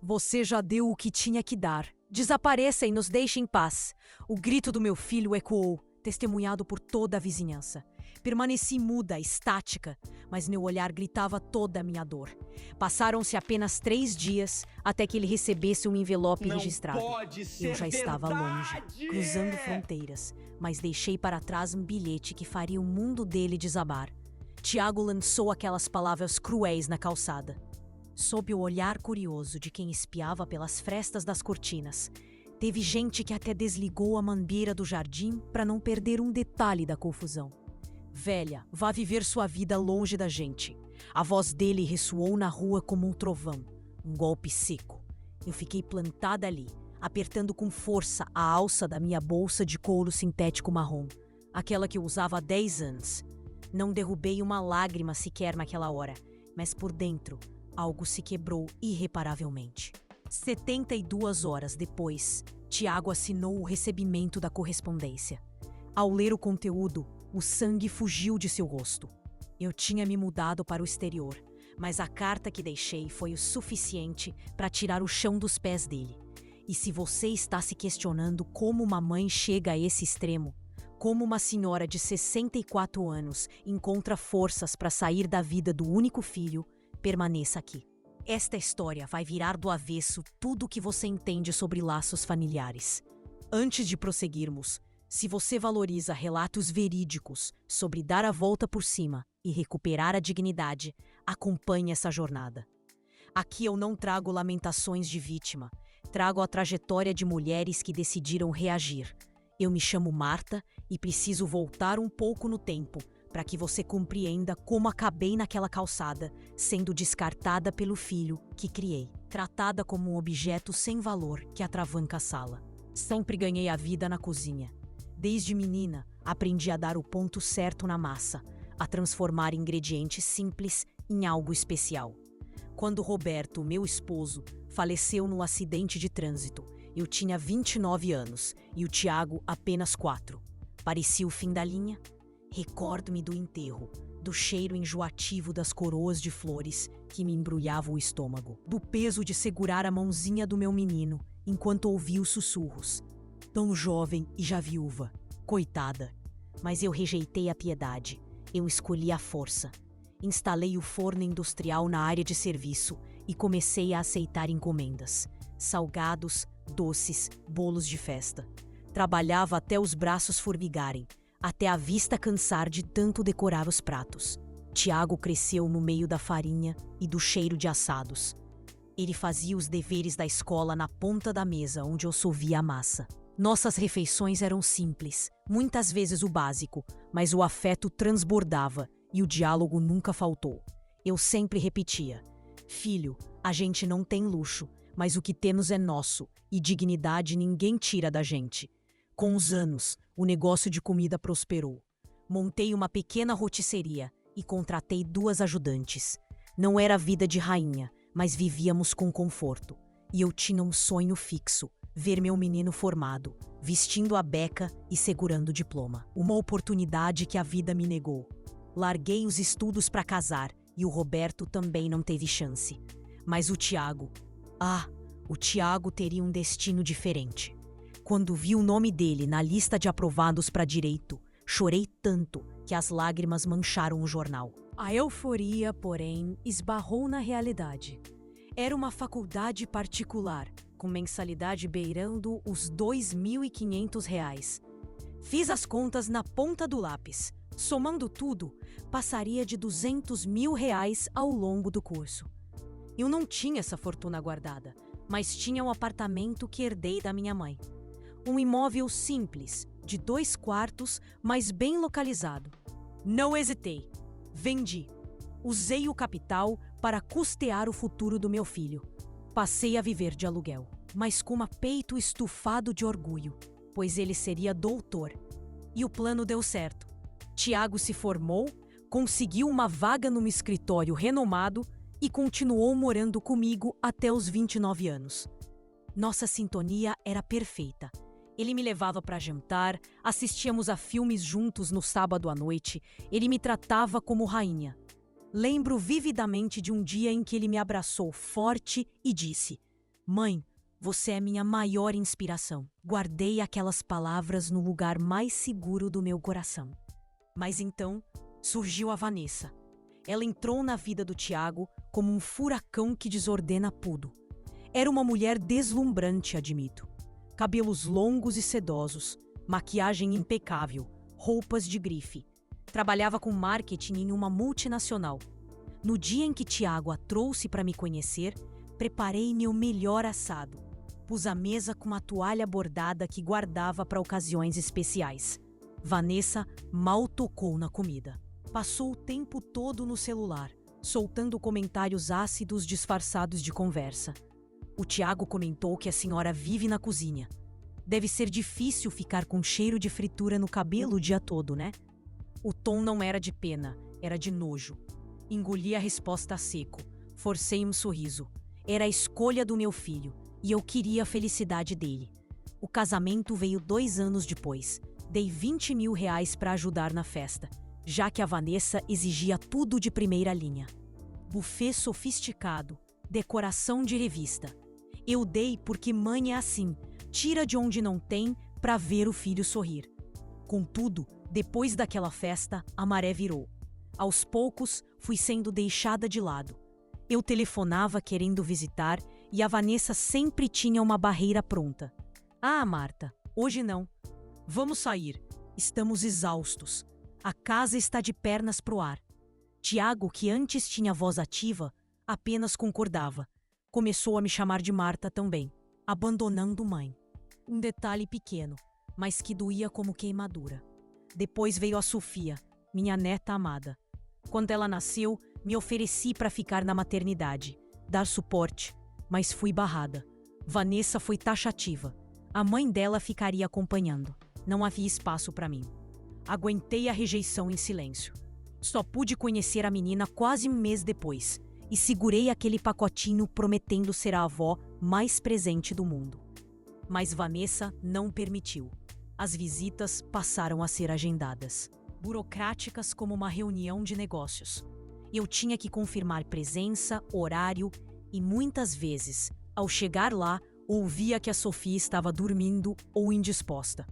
Você já deu o que tinha que dar. Desapareça e nos deixe em paz. O grito do meu filho ecoou, testemunhado por toda a vizinhança. Permaneci muda, estática, mas meu olhar gritava toda a minha dor. Passaram-se apenas 3 dias até que ele recebesse um envelope registrado. Eu já estava longe, cruzando fronteiras, mas deixei para trás um bilhete que faria o mundo dele desabar. Tiago lançou aquelas palavras cruéis na calçada. Sob o olhar curioso de quem espiava pelas frestas das cortinas, teve gente que até desligou a mangueira do jardim para não perder um detalhe da confusão. Velha, vá viver sua vida longe da gente. A voz dele ressoou na rua como um trovão, um golpe seco. Eu fiquei plantada ali, apertando com força a alça da minha bolsa de couro sintético marrom, aquela que eu usava há 10 anos. Não derrubei uma lágrima sequer naquela hora, mas por dentro, algo se quebrou irreparavelmente. 72 horas depois, Tiago assinou o recebimento da correspondência. Ao ler o conteúdo, o sangue fugiu de seu rosto. Eu tinha me mudado para o exterior, mas a carta que deixei foi o suficiente para tirar o chão dos pés dele. E se você está se questionando como uma mãe chega a esse extremo, como uma senhora de 64 anos encontra forças para sair da vida do único filho, permaneça aqui. Esta história vai virar do avesso tudo o que você entende sobre laços familiares. Antes de prosseguirmos, se você valoriza relatos verídicos sobre dar a volta por cima e recuperar a dignidade, acompanhe essa jornada. Aqui eu não trago lamentações de vítima, trago a trajetória de mulheres que decidiram reagir. Eu me chamo Marta e preciso voltar um pouco no tempo para que você compreenda como acabei naquela calçada, sendo descartada pelo filho que criei, tratada como um objeto sem valor que atravanca a sala. Sempre ganhei a vida na cozinha. Desde menina, aprendi a dar o ponto certo na massa, a transformar ingredientes simples em algo especial. Quando Roberto, meu esposo, faleceu num acidente de trânsito, eu tinha 29 anos e o Tiago apenas 4. Parecia o fim da linha? Recordo-me do enterro, do cheiro enjoativo das coroas de flores que me embrulhava o estômago, do peso de segurar a mãozinha do meu menino enquanto ouvia os sussurros. Tão jovem e já viúva, coitada. Mas eu rejeitei a piedade, eu escolhi a força. Instalei o forno industrial na área de serviço e comecei a aceitar encomendas. Salgados, doces, bolos de festa. Trabalhava até os braços formigarem, até a vista cansar de tanto decorar os pratos. Tiago cresceu no meio da farinha e do cheiro de assados. Ele fazia os deveres da escola na ponta da mesa onde eu solvia a massa. Nossas refeições eram simples, muitas vezes o básico, mas o afeto transbordava e o diálogo nunca faltou. Eu sempre repetia: filho, a gente não tem luxo, mas o que temos é nosso, e dignidade ninguém tira da gente. Com os anos, o negócio de comida prosperou. Montei uma pequena rotisseria e contratei 2 ajudantes. Não era vida de rainha, mas vivíamos com conforto. E eu tinha um sonho fixo: ver meu menino formado, vestindo a beca e segurando o diploma. Uma oportunidade que a vida me negou. Larguei os estudos para casar e o Roberto também não teve chance. Mas o Tiago teria um destino diferente. Quando vi o nome dele na lista de aprovados para direito, chorei tanto que as lágrimas mancharam o jornal. A euforia, porém, esbarrou na realidade. Era uma faculdade particular, com mensalidade beirando os R$ 2.500. Fiz as contas na ponta do lápis. Somando tudo, passaria de R$ 200 mil ao longo do curso. Eu não tinha essa fortuna guardada, mas tinha um apartamento que herdei da minha mãe. Um imóvel simples, de 2 quartos, mas bem localizado. Não hesitei. Vendi. Usei o capital para custear o futuro do meu filho. Passei a viver de aluguel, mas com um peito estufado de orgulho, pois ele seria doutor. E o plano deu certo. Tiago se formou, conseguiu uma vaga num escritório renomado e continuou morando comigo até os 29 anos. Nossa sintonia era perfeita. Ele me levava para jantar, assistíamos a filmes juntos no sábado à noite, ele me tratava como rainha. Lembro vividamente de um dia em que ele me abraçou forte e disse: Mãe, você é minha maior inspiração. Guardei aquelas palavras no lugar mais seguro do meu coração. Mas então surgiu a Vanessa. Ela entrou na vida do Tiago como um furacão que desordena tudo. Era uma mulher deslumbrante, admito. Cabelos longos e sedosos, maquiagem impecável, roupas de grife. Trabalhava com marketing em uma multinacional. No dia em que Tiago a trouxe para me conhecer, preparei meu melhor assado. Pus a mesa com uma toalha bordada que guardava para ocasiões especiais. Vanessa mal tocou na comida. Passou o tempo todo no celular, soltando comentários ácidos disfarçados de conversa. O Tiago comentou que a senhora vive na cozinha. Deve ser difícil ficar com cheiro de fritura no cabelo o dia todo, né? O tom não era de pena, era de nojo. Engoli a resposta a seco. Forcei um sorriso. Era a escolha do meu filho, e eu queria a felicidade dele. O casamento veio 2 anos depois. Dei 20 mil reais para ajudar na festa, já que a Vanessa exigia tudo de primeira linha. Buffet sofisticado, decoração de revista. Eu dei porque mãe é assim, tira de onde não tem para ver o filho sorrir. Contudo, depois daquela festa, a maré virou. Aos poucos, fui sendo deixada de lado. Eu telefonava querendo visitar e a Vanessa sempre tinha uma barreira pronta. Ah, Marta, hoje não. Vamos sair. Estamos exaustos. A casa está de pernas pro ar. Tiago, que antes tinha voz ativa, apenas concordava. Começou a me chamar de Marta também, abandonando mãe. Um detalhe pequeno, mas que doía como queimadura. Depois veio a Sofia, minha neta amada. Quando ela nasceu, me ofereci para ficar na maternidade, dar suporte, mas fui barrada. Vanessa foi taxativa. A mãe dela ficaria acompanhando. Não havia espaço para mim. Aguentei a rejeição em silêncio. Só pude conhecer a menina quase um mês depois e segurei aquele pacotinho prometendo ser a avó mais presente do mundo. Mas Vanessa não permitiu. As visitas passaram a ser agendadas, burocráticas como uma reunião de negócios. Eu tinha que confirmar presença, horário e muitas vezes, ao chegar lá, ouvia que a Sofia estava dormindo ou indisposta.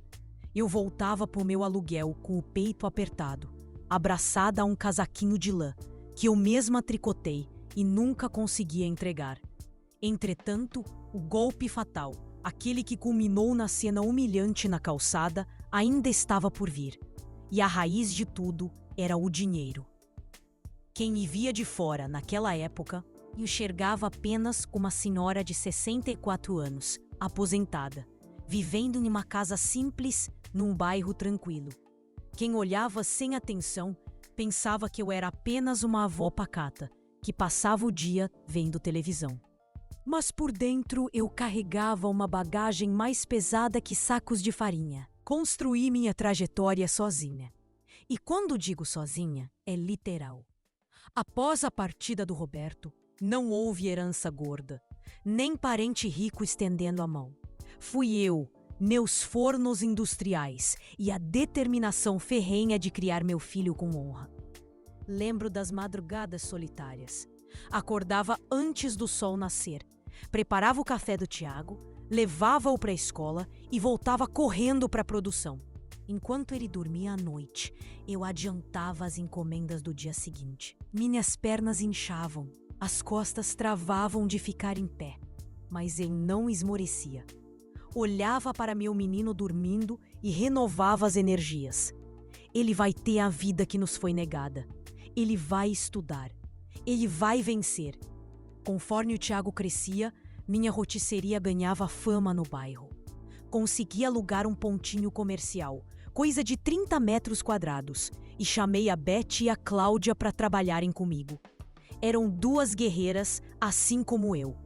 Eu voltava para o meu aluguel com o peito apertado, abraçada a um casaquinho de lã, que eu mesma tricotei e nunca conseguia entregar. Entretanto, o golpe fatal, aquele que culminou na cena humilhante na calçada, ainda estava por vir. E a raiz de tudo era o dinheiro. Quem me via de fora naquela época enxergava apenas uma senhora de 64 anos, aposentada, vivendo em uma casa simples, num bairro tranquilo. Quem olhava sem atenção pensava que eu era apenas uma avó pacata, que passava o dia vendo televisão. Mas por dentro eu carregava uma bagagem mais pesada que sacos de farinha. Construí minha trajetória sozinha. E quando digo sozinha, é literal. Após a partida do Roberto, não houve herança gorda, nem parente rico estendendo a mão. Fui eu, meus fornos industriais e a determinação ferrenha de criar meu filho com honra. Lembro das madrugadas solitárias. Acordava antes do sol nascer, preparava o café do Tiago, levava-o para a escola e voltava correndo para a produção. Enquanto ele dormia à noite, eu adiantava as encomendas do dia seguinte. Minhas pernas inchavam, as costas travavam de ficar em pé, mas eu não esmorecia. Olhava para meu menino dormindo e renovava as energias. Ele vai ter a vida que nos foi negada. Ele vai estudar. Ele vai vencer. Conforme o Tiago crescia, minha rotisseria ganhava fama no bairro. Consegui alugar um pontinho comercial, coisa de 30 metros quadrados, e chamei a Beth e a Cláudia para trabalharem comigo. Eram 2 guerreiras, assim como eu.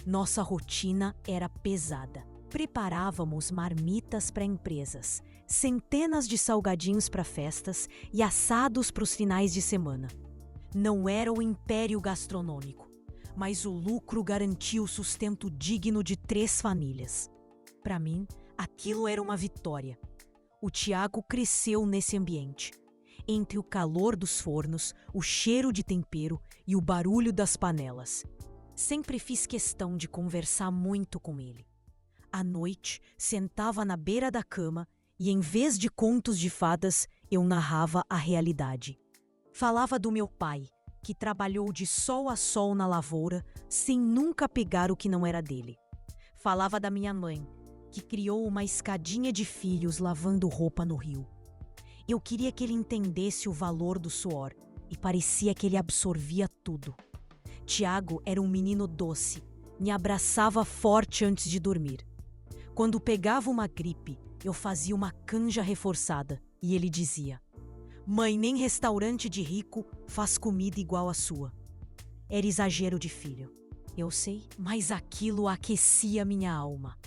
Nossa rotina era pesada. Preparávamos marmitas para empresas, centenas de salgadinhos para festas e assados para os finais de semana. Não era o império gastronômico, mas o lucro garantia o sustento digno de 3 famílias. Para mim, aquilo era uma vitória. O Tiago cresceu nesse ambiente. Entre o calor dos fornos, o cheiro de tempero e o barulho das panelas. Sempre fiz questão de conversar muito com ele. À noite, sentava na beira da cama e, em vez de contos de fadas, eu narrava a realidade. Falava do meu pai, que trabalhou de sol a sol na lavoura, sem nunca pegar o que não era dele. Falava da minha mãe, que criou uma escadinha de filhos lavando roupa no rio. Eu queria que ele entendesse o valor do suor e parecia que ele absorvia tudo. Tiago era um menino doce, me abraçava forte antes de dormir. Quando pegava uma gripe, eu fazia uma canja reforçada e ele dizia: "Mãe, nem restaurante de rico faz comida igual a sua." Era exagero de filho, eu sei, mas aquilo aquecia minha alma.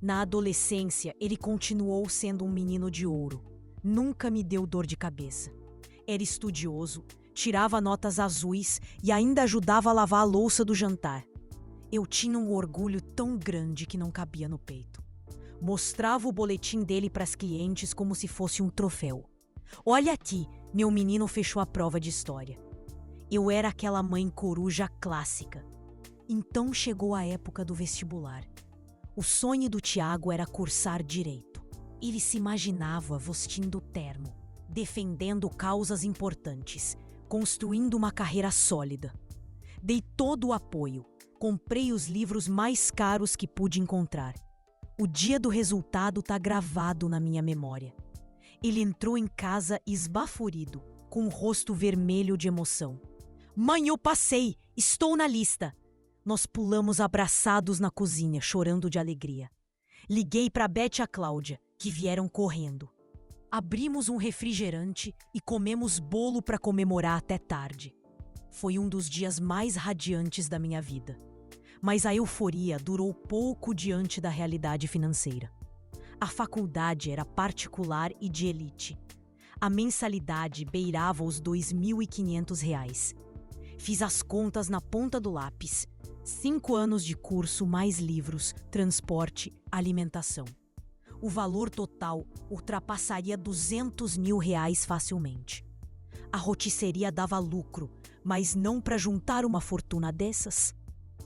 Na adolescência, ele continuou sendo um menino de ouro. Nunca me deu dor de cabeça. Era estudioso, tirava notas azuis e ainda ajudava a lavar a louça do jantar. Eu tinha um orgulho tão grande que não cabia no peito. Mostrava o boletim dele para as clientes como se fosse um troféu. "Olha aqui, meu menino fechou a prova de história." Eu era aquela mãe coruja clássica. Então chegou a época do vestibular. O sonho do Tiago era cursar direito. Ele se imaginava vestindo terno, defendendo causas importantes, construindo uma carreira sólida. Dei todo o apoio, comprei os livros mais caros que pude encontrar. O dia do resultado está gravado na minha memória. Ele entrou em casa esbaforido, com o rosto vermelho de emoção. "Mãe, eu passei! Estou na lista!" Nós pulamos abraçados na cozinha, chorando de alegria. Liguei para Beth e a Cláudia, que vieram correndo. Abrimos um refrigerante e comemos bolo para comemorar até tarde. Foi um dos dias mais radiantes da minha vida. Mas a euforia durou pouco diante da realidade financeira. A faculdade era particular e de elite. A mensalidade beirava os R$ 2.500. Fiz as contas na ponta do lápis. 5 anos de curso, mais livros, transporte, alimentação. O valor total ultrapassaria R$ 200.000 facilmente. A rotisseria dava lucro, mas não para juntar uma fortuna dessas.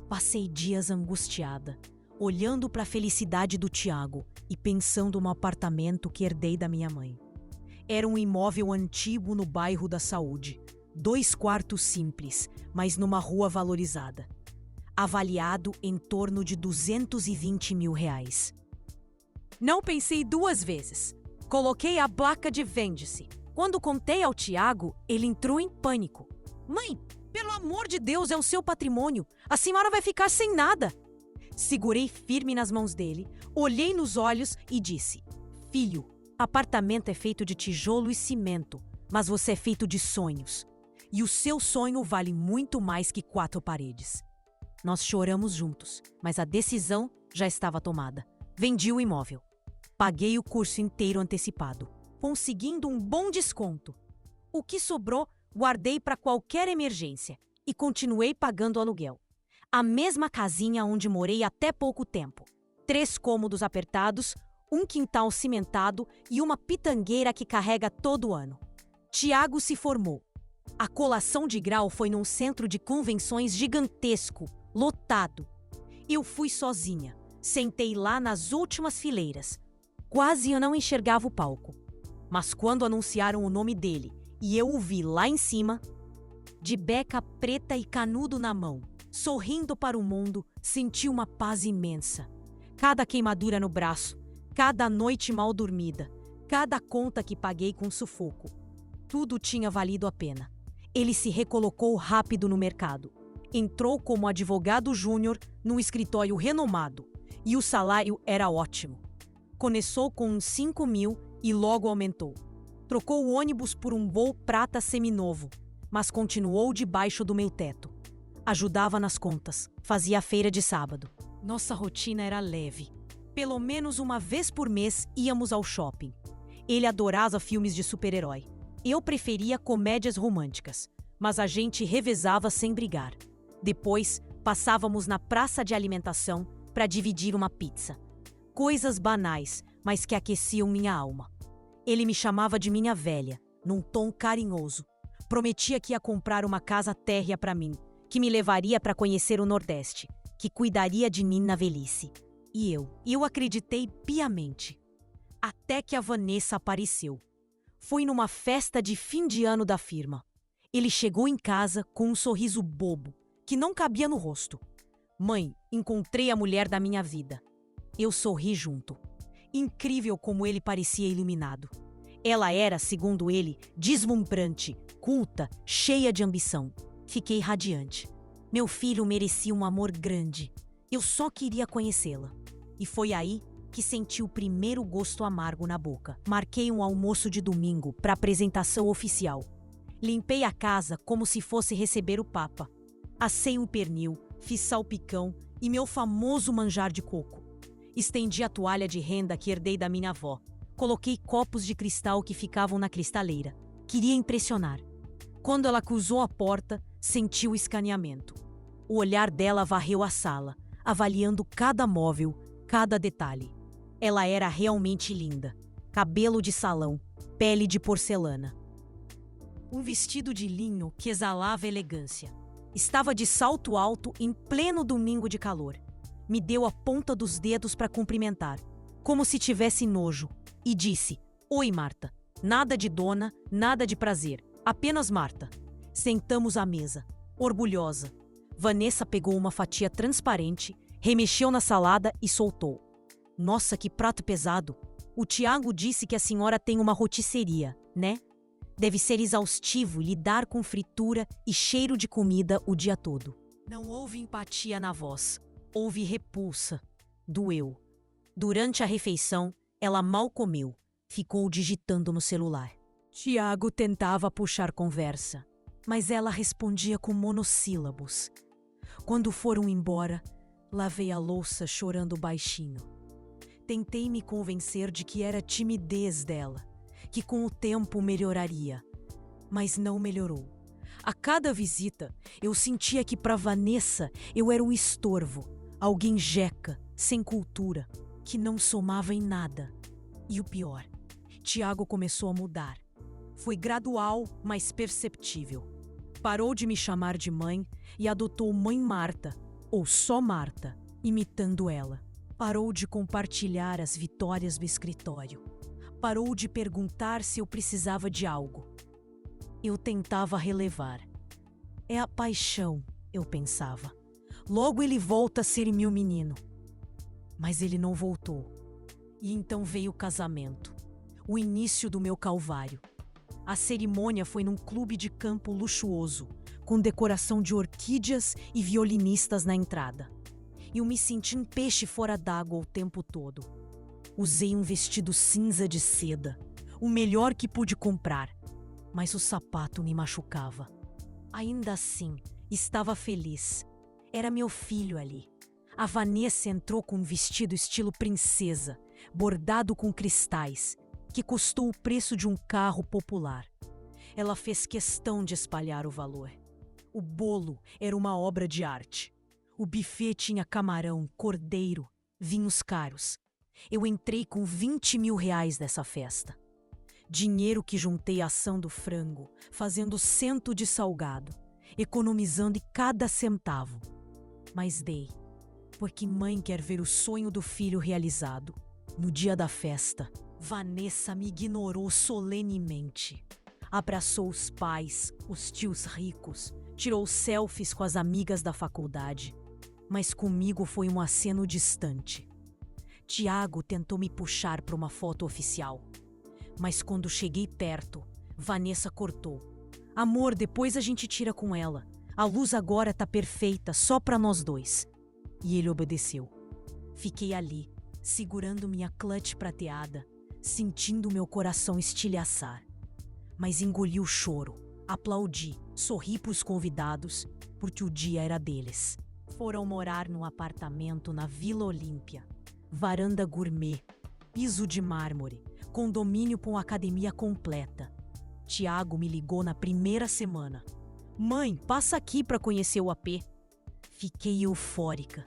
Passei dias angustiada, olhando para a felicidade do Tiago e pensando no apartamento que herdei da minha mãe. Era um imóvel antigo no bairro da Saúde, 2 quartos simples, mas numa rua valorizada. Avaliado em torno de R$ 220.000. Não pensei 2 vezes. Coloquei a placa de vende-se. Quando contei ao Tiago, ele entrou em pânico. "Mãe, pelo amor de Deus, é o seu patrimônio. A senhora vai ficar sem nada." Segurei firme nas mãos dele, olhei nos olhos e disse: "Filho, apartamento é feito de tijolo e cimento, mas você é feito de sonhos. E o seu sonho vale muito mais que 4 paredes." Nós choramos juntos, mas a decisão já estava tomada. Vendi o imóvel. Paguei o curso inteiro antecipado, conseguindo um bom desconto. O que sobrou, guardei para qualquer emergência e continuei pagando o aluguel. A mesma casinha onde morei até pouco tempo. 3 cômodos apertados, um quintal cimentado e uma pitangueira que carrega todo ano. Tiago se formou. A colação de grau foi num centro de convenções gigantesco, lotado. Eu fui sozinha, sentei lá nas últimas fileiras. Quase eu não enxergava o palco. Mas quando anunciaram o nome dele e eu o vi lá em cima, de beca preta e canudo na mão, sorrindo para o mundo, senti uma paz imensa. Cada queimadura no braço, cada noite mal dormida, cada conta que paguei com sufoco. Tudo tinha valido a pena. Ele se recolocou rápido no mercado. Entrou como advogado júnior num escritório renomado e o salário era ótimo. Começou com uns 5.000 e logo aumentou. Trocou o ônibus por um voo prata seminovo, mas continuou debaixo do meu teto. Ajudava nas contas, fazia a feira de sábado. Nossa rotina era leve. Pelo menos uma vez por mês íamos ao shopping. Ele adorava filmes de super-herói. Eu preferia comédias românticas, mas a gente revezava sem brigar. Depois, passávamos na praça de alimentação para dividir uma pizza. Coisas banais, mas que aqueciam minha alma. Ele me chamava de minha velha, num tom carinhoso. Prometia que ia comprar uma casa térrea para mim que me levaria para conhecer o Nordeste, que cuidaria de mim na velhice. E eu acreditei piamente. Até que a Vanessa apareceu. Foi numa festa de fim de ano da firma. Ele chegou em casa com um sorriso bobo, que não cabia no rosto. Mãe, encontrei a mulher da minha vida. Eu sorri junto. Incrível como ele parecia iluminado. Ela era, segundo ele, deslumbrante, culta, cheia de ambição. Fiquei radiante. Meu filho merecia um amor grande. Eu só queria conhecê-la. E foi aí que senti o primeiro gosto amargo na boca. Marquei um almoço de domingo para apresentação oficial. Limpei a casa como se fosse receber o Papa. Assei um pernil, fiz salpicão e meu famoso manjar de coco. Estendi a toalha de renda que herdei da minha avó. Coloquei copos de cristal que ficavam na cristaleira. Queria impressionar. Quando ela cruzou a porta, senti o escaneamento. O olhar dela varreu a sala, avaliando cada móvel, cada detalhe. Ela era realmente linda. Cabelo de salão, pele de porcelana. Um vestido de linho que exalava elegância. Estava de salto alto em pleno domingo de calor. Me deu a ponta dos dedos para cumprimentar, como se tivesse nojo, e disse: "Oi, Marta. Nada de dona, nada de prazer. Apenas Marta." Sentamos à mesa, orgulhosa. Vanessa pegou uma fatia transparente, remexeu na salada e soltou: "Nossa, que prato pesado. O Tiago disse que a senhora tem uma rotisseria, né? Deve ser exaustivo lidar com fritura e cheiro de comida o dia todo." Não houve empatia na voz. Houve repulsa. Doeu. Durante a refeição, ela mal comeu. Ficou digitando no celular. Tiago tentava puxar conversa, mas ela respondia com monossílabos. Quando foram embora, lavei a louça chorando baixinho. Tentei me convencer de que era timidez dela, que com o tempo melhoraria. Mas não melhorou. A cada visita, eu sentia que para Vanessa eu era um estorvo, alguém jeca, sem cultura, que não somava em nada. E o pior, Tiago começou a mudar. Foi gradual, mas perceptível. Parou de me chamar de mãe e adotou Mãe Marta, ou só Marta, imitando ela. Parou de compartilhar as vitórias do escritório. Parou de perguntar se eu precisava de algo. Eu tentava relevar. É a paixão, eu pensava. Logo ele volta a ser meu menino. Mas ele não voltou. E então veio o casamento. O início do meu calvário. A cerimônia foi num clube de campo luxuoso, com decoração de orquídeas e violinistas na entrada. Eu me senti um peixe fora d'água o tempo todo. Usei um vestido cinza de seda, o melhor que pude comprar, mas o sapato me machucava. Ainda assim, estava feliz. Era meu filho ali. A Vanessa entrou com um vestido estilo princesa, bordado com cristais, que custou o preço de um carro popular. Ela fez questão de espalhar o valor. O bolo era uma obra de arte. O buffet tinha camarão, cordeiro, vinhos caros. Eu entrei com 20 mil reais nessa festa. Dinheiro que juntei assando frango, fazendo cento de salgado, economizando cada centavo. Mas dei, porque mãe quer ver o sonho do filho realizado. No dia da festa, Vanessa me ignorou solenemente. Abraçou os pais, os tios ricos, tirou selfies com as amigas da faculdade. Mas comigo foi um aceno distante. Tiago tentou me puxar para uma foto oficial. Mas quando cheguei perto, Vanessa cortou. "Amor, depois a gente tira com ela. A luz agora tá perfeita, só para nós dois." E ele obedeceu. Fiquei ali, segurando minha clutch prateada, sentindo meu coração estilhaçar. Mas engoli o choro, aplaudi, sorri pros convidados, porque o dia era deles. Foram morar num apartamento na Vila Olímpia. Varanda gourmet, piso de mármore, condomínio com academia completa. Tiago me ligou na primeira semana. "Mãe, passa aqui para conhecer o AP." Fiquei eufórica.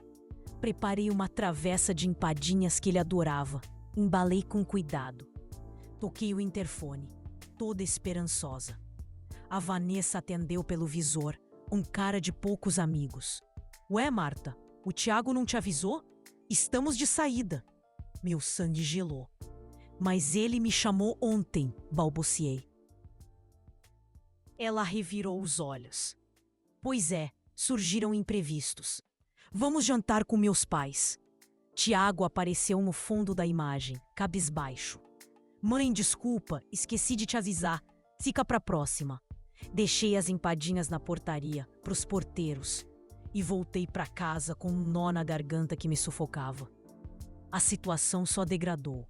Preparei uma travessa de empadinhas que ele adorava. Embalei com cuidado. Toquei o interfone, toda esperançosa. A Vanessa atendeu pelo visor, Um cara de poucos amigos. Ué, Marta, o Tiago não te avisou? Estamos de saída. Meu sangue gelou. Mas ele me chamou ontem, balbuciei. Ela revirou os olhos. Pois é, surgiram imprevistos. Vamos jantar com meus pais. Tiago apareceu no fundo da imagem, cabisbaixo. Mãe, desculpa, esqueci de te avisar. Fica pra próxima. Deixei as empadinhas na portaria, pros porteiros, e voltei pra casa com um nó na garganta que me sufocava. A situação só degradou.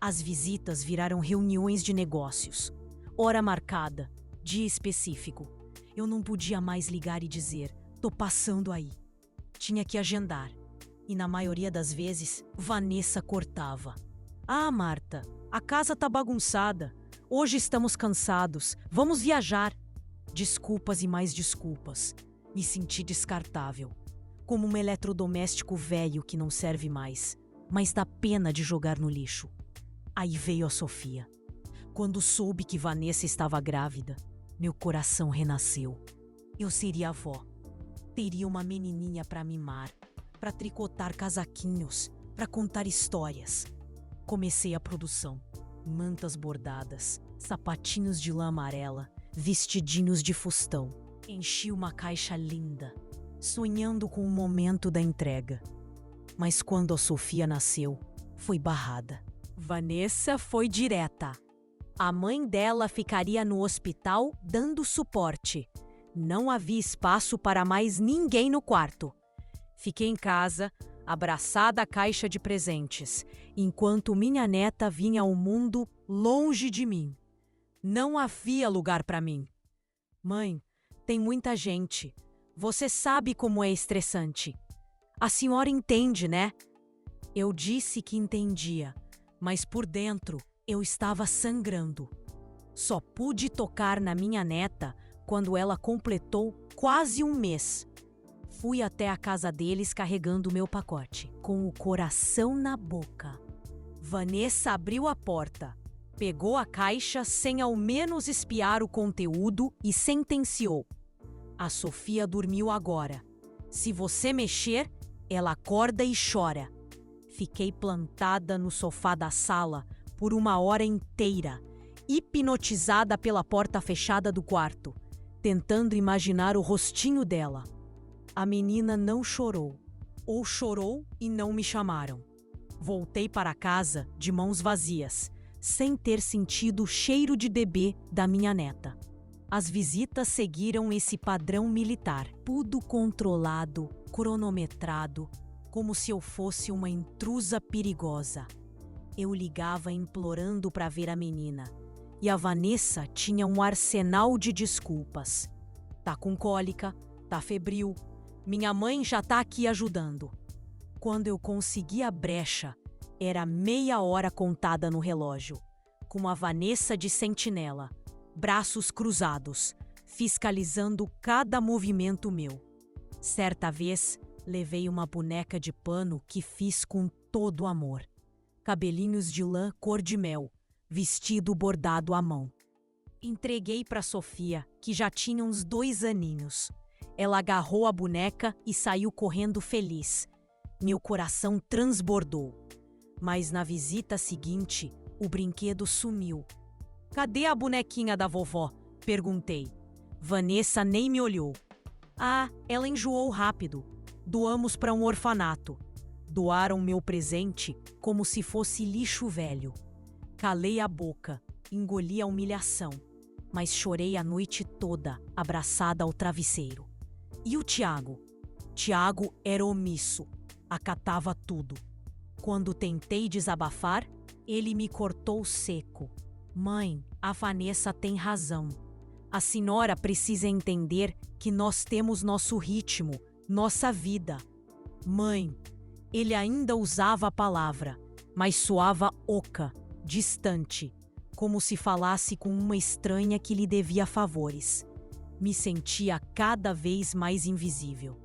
As visitas viraram reuniões de negócios. Hora marcada, dia específico. Eu não podia mais ligar e dizer, tô passando aí. Tinha que agendar. E na maioria das vezes, Vanessa cortava. Ah, Marta, a casa tá bagunçada. Hoje estamos cansados. Vamos viajar. Desculpas e mais desculpas. Me senti descartável. Como um eletrodoméstico velho que não serve mais, mas dá pena de jogar no lixo. Aí veio a Sofia. Quando soube que Vanessa estava grávida, meu coração renasceu. Eu seria avó. Teria uma menininha para mimar, para tricotar casaquinhos, para contar histórias. Comecei a produção. Mantas bordadas, sapatinhos de lã amarela, vestidinhos de fustão. Enchi uma caixa linda, sonhando com o momento da entrega. Mas quando a Sofia nasceu, foi barrada. Vanessa foi direta. A mãe dela ficaria no hospital dando suporte. Não havia espaço para mais ninguém no quarto. Fiquei em casa, abraçada à caixa de presentes, enquanto minha neta vinha ao mundo longe de mim. Não havia lugar para mim. Mãe, tem muita gente. Você sabe como é estressante. A senhora entende, né? Eu disse que entendia, mas por dentro eu estava sangrando. Só pude tocar na minha neta quando ela completou quase um mês. Fui até a casa deles carregando meu pacote, com o coração na boca. Vanessa abriu a porta, pegou a caixa sem ao menos espiar o conteúdo e sentenciou. A Sofia dormiu agora. Se você mexer, ela acorda e chora. Fiquei plantada no sofá da sala por 1 hora inteira, hipnotizada pela porta fechada do quarto, tentando imaginar o rostinho dela. A menina não chorou, ou chorou e não me chamaram. Voltei para casa de mãos vazias, sem ter sentido o cheiro de bebê da minha neta. As visitas seguiram esse padrão militar, tudo controlado, cronometrado, como se eu fosse uma intrusa perigosa. Eu ligava implorando para ver a menina, e a Vanessa tinha um arsenal de desculpas. Tá com cólica, tá febril, minha mãe já tá aqui ajudando. Quando eu consegui a brecha, era 30 contada no relógio, com a Vanessa de sentinela, braços cruzados, fiscalizando cada movimento meu. Certa vez, levei uma boneca de pano que fiz com todo amor. Cabelinhos de lã cor de mel, vestido bordado à mão. Entreguei para Sofia, que já tinha uns 2 aninhos. Ela agarrou a boneca e saiu correndo feliz. Meu coração transbordou. Mas na visita seguinte, o brinquedo sumiu. Cadê a bonequinha da vovó? Perguntei. Vanessa nem me olhou. Ah, ela enjoou rápido. Doamos para um orfanato. Doaram meu presente como se fosse lixo velho. Calei a boca, engoli a humilhação, mas chorei a noite toda, abraçada ao travesseiro. E o Tiago? Tiago era omisso, acatava tudo. Quando tentei desabafar, ele me cortou seco. Mãe, a Vanessa tem razão. A senhora precisa entender que nós temos nosso ritmo, nossa vida. Mãe, ele ainda usava a palavra, mas soava oca, distante, como se falasse com uma estranha que lhe devia favores. Me sentia cada vez mais invisível.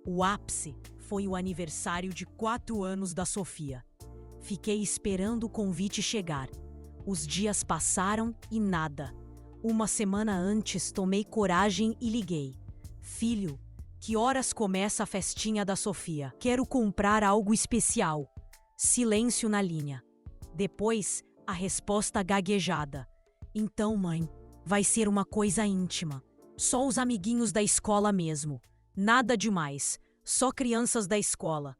O ápice foi o aniversário de 4 anos da Sofia. Fiquei esperando o convite chegar. Os dias passaram e nada. 1 semana antes tomei coragem e liguei. Filho, que horas começa a festinha da Sofia? Quero comprar algo especial. Silêncio na linha. Depois, a resposta gaguejada. Então, mãe, vai ser uma coisa íntima. Só os amiguinhos da escola mesmo. Nada demais. Só crianças da escola.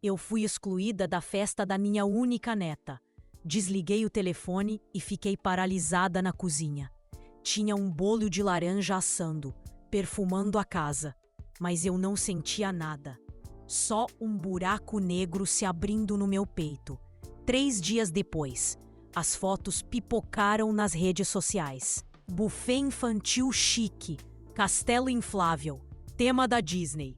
Eu fui excluída da festa da minha única neta. Desliguei o telefone e fiquei paralisada na cozinha. Tinha um bolo de laranja assando, perfumando a casa, mas eu não sentia nada. Só um buraco negro se abrindo no meu peito. 3 dias depois, as fotos pipocaram nas redes sociais. Buffet infantil chique, castelo inflável, tema da Disney.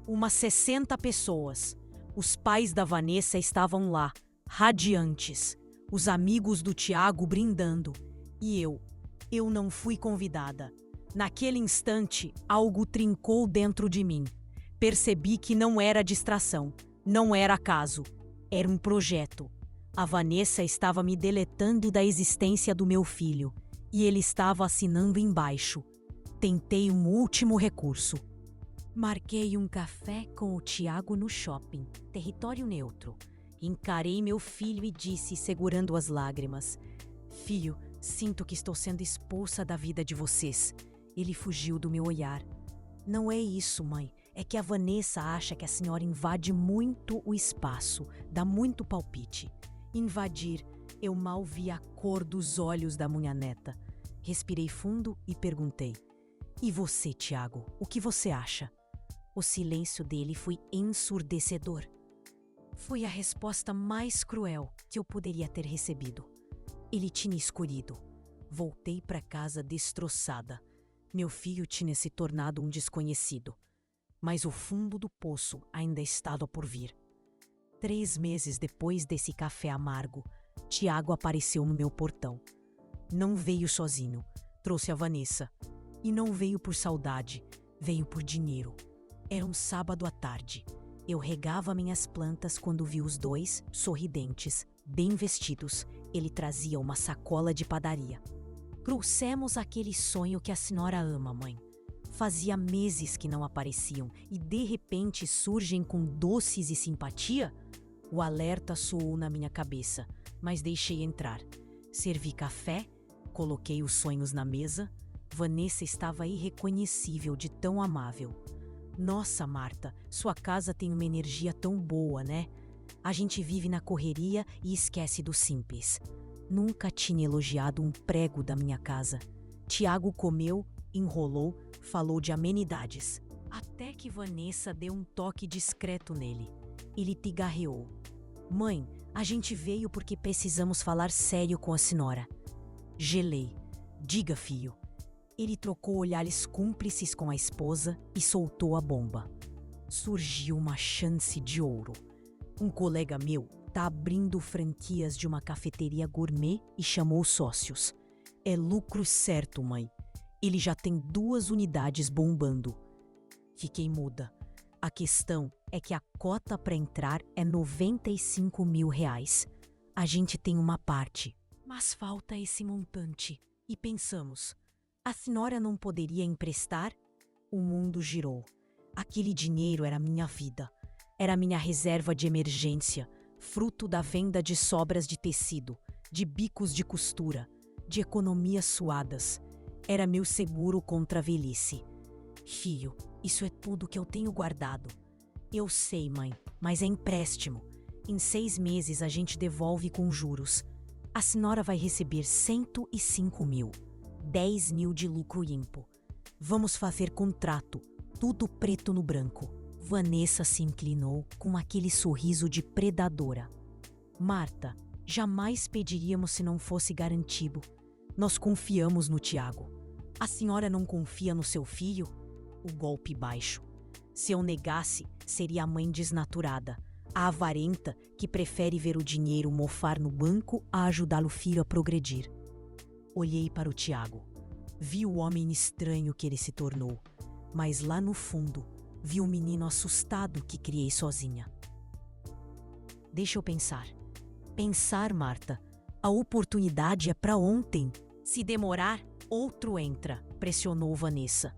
Umas 60 pessoas. Os pais da Vanessa estavam lá, radiantes. Os amigos do Tiago brindando. E eu não fui convidada. Naquele instante, algo trincou dentro de mim. Percebi que não era distração, não era acaso. Era um projeto. A Vanessa estava me deletando da existência do meu filho. E ele estava assinando embaixo. Tentei um último recurso. Marquei um café com o Tiago no shopping, território neutro. Encarei meu filho e disse, segurando as lágrimas: Filho, sinto que estou sendo expulsa da vida de vocês. Ele fugiu do meu olhar. Não é isso, mãe. É que a Vanessa acha que a senhora invade muito o espaço, dá muito palpite. Invadir, eu mal vi a cor dos olhos da minha neta. Respirei fundo e perguntei: E você, Tiago, o que você acha? O silêncio dele foi ensurdecedor. Foi a resposta mais cruel que eu poderia ter recebido. Ele tinha escolhido. Voltei para casa destroçada. Meu filho tinha se tornado um desconhecido. Mas o fundo do poço ainda estava por vir. 3 meses depois desse café amargo, Tiago apareceu no meu portão. Não veio sozinho, trouxe a Vanessa. E não veio por saudade, veio por dinheiro. Era um sábado à tarde. Eu regava minhas plantas quando vi os dois, sorridentes, bem vestidos. Ele trazia uma sacola de padaria. Trouxemos aquele sonho que a senhora ama, mãe. Fazia meses que não apareciam e de repente surgem com doces e simpatia? O alerta soou na minha cabeça, mas deixei entrar. Servi café, coloquei os sonhos na mesa. Vanessa estava irreconhecível de tão amável. Nossa, Marta, sua casa tem uma energia tão boa, né? A gente vive na correria e esquece do simples. Nunca tinha elogiado um prego da minha casa. Tiago comeu, enrolou, falou de amenidades. Até que Vanessa deu um toque discreto nele. Ele pigarreou. Mãe, a gente veio porque precisamos falar sério com a senhora. Gelei. Diga, filho. Ele trocou olhares cúmplices com a esposa e soltou a bomba. Surgiu uma chance de ouro. Um colega meu tá abrindo franquias de uma cafeteria gourmet e chamou sócios. É lucro certo, mãe. Ele já tem 2 unidades bombando. Fiquei muda. A questão é que a cota para entrar é R$95 mil. A gente tem uma parte, mas falta esse montante. E pensamos, a senhora não poderia emprestar? O mundo girou. Aquele dinheiro era minha vida. Era minha reserva de emergência, fruto da venda de sobras de tecido, de bicos de costura, de economias suadas. Era meu seguro contra a velhice. Filho, isso é tudo que eu tenho guardado. Eu sei, mãe, mas é empréstimo. Em 6 meses a gente devolve com juros. A senhora vai receber 105 mil. 10 mil de lucro limpo. Vamos fazer contrato, tudo preto no branco. Vanessa se inclinou com aquele sorriso de predadora. Marta, jamais pediríamos se não fosse garantido. Nós confiamos no Tiago. A senhora não confia no seu filho? O golpe baixo. Se eu negasse, seria a mãe desnaturada, a avarenta que prefere ver o dinheiro mofar no banco a ajudá-lo filho a progredir. Olhei para o Tiago. Vi o homem estranho que ele se tornou, mas lá no fundo, vi o menino assustado que criei sozinha. Deixa eu pensar. Pensar, Marta. A oportunidade é para ontem. Se demorar, outro entra, pressionou Vanessa.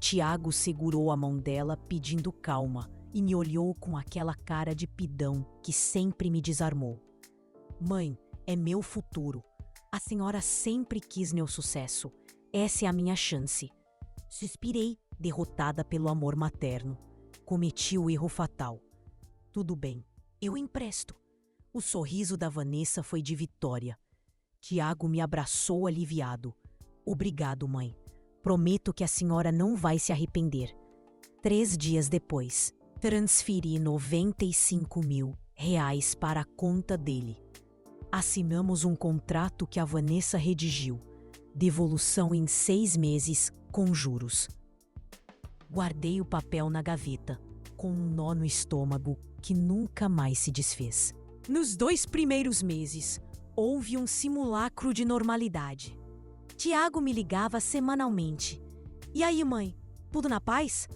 Tiago segurou a mão dela, pedindo calma, e me olhou com aquela cara de pidão que sempre me desarmou. Mãe, é meu futuro. A senhora sempre quis meu sucesso. Essa é a minha chance. Suspirei, derrotada pelo amor materno. Cometi o erro fatal. Tudo bem, eu empresto. O sorriso da Vanessa foi de vitória. Tiago me abraçou aliviado. Obrigado, mãe. Prometo que a senhora não vai se arrepender. 3 dias depois, transferi R$ 95.000 para a conta dele. Assinamos um contrato que a Vanessa redigiu. Devolução em 6 meses, com juros. Guardei o papel na gaveta, com um nó no estômago que nunca mais se desfez. Nos 2 primeiros meses, houve um simulacro de normalidade. Tiago me ligava semanalmente. E aí, mãe, tudo na paz?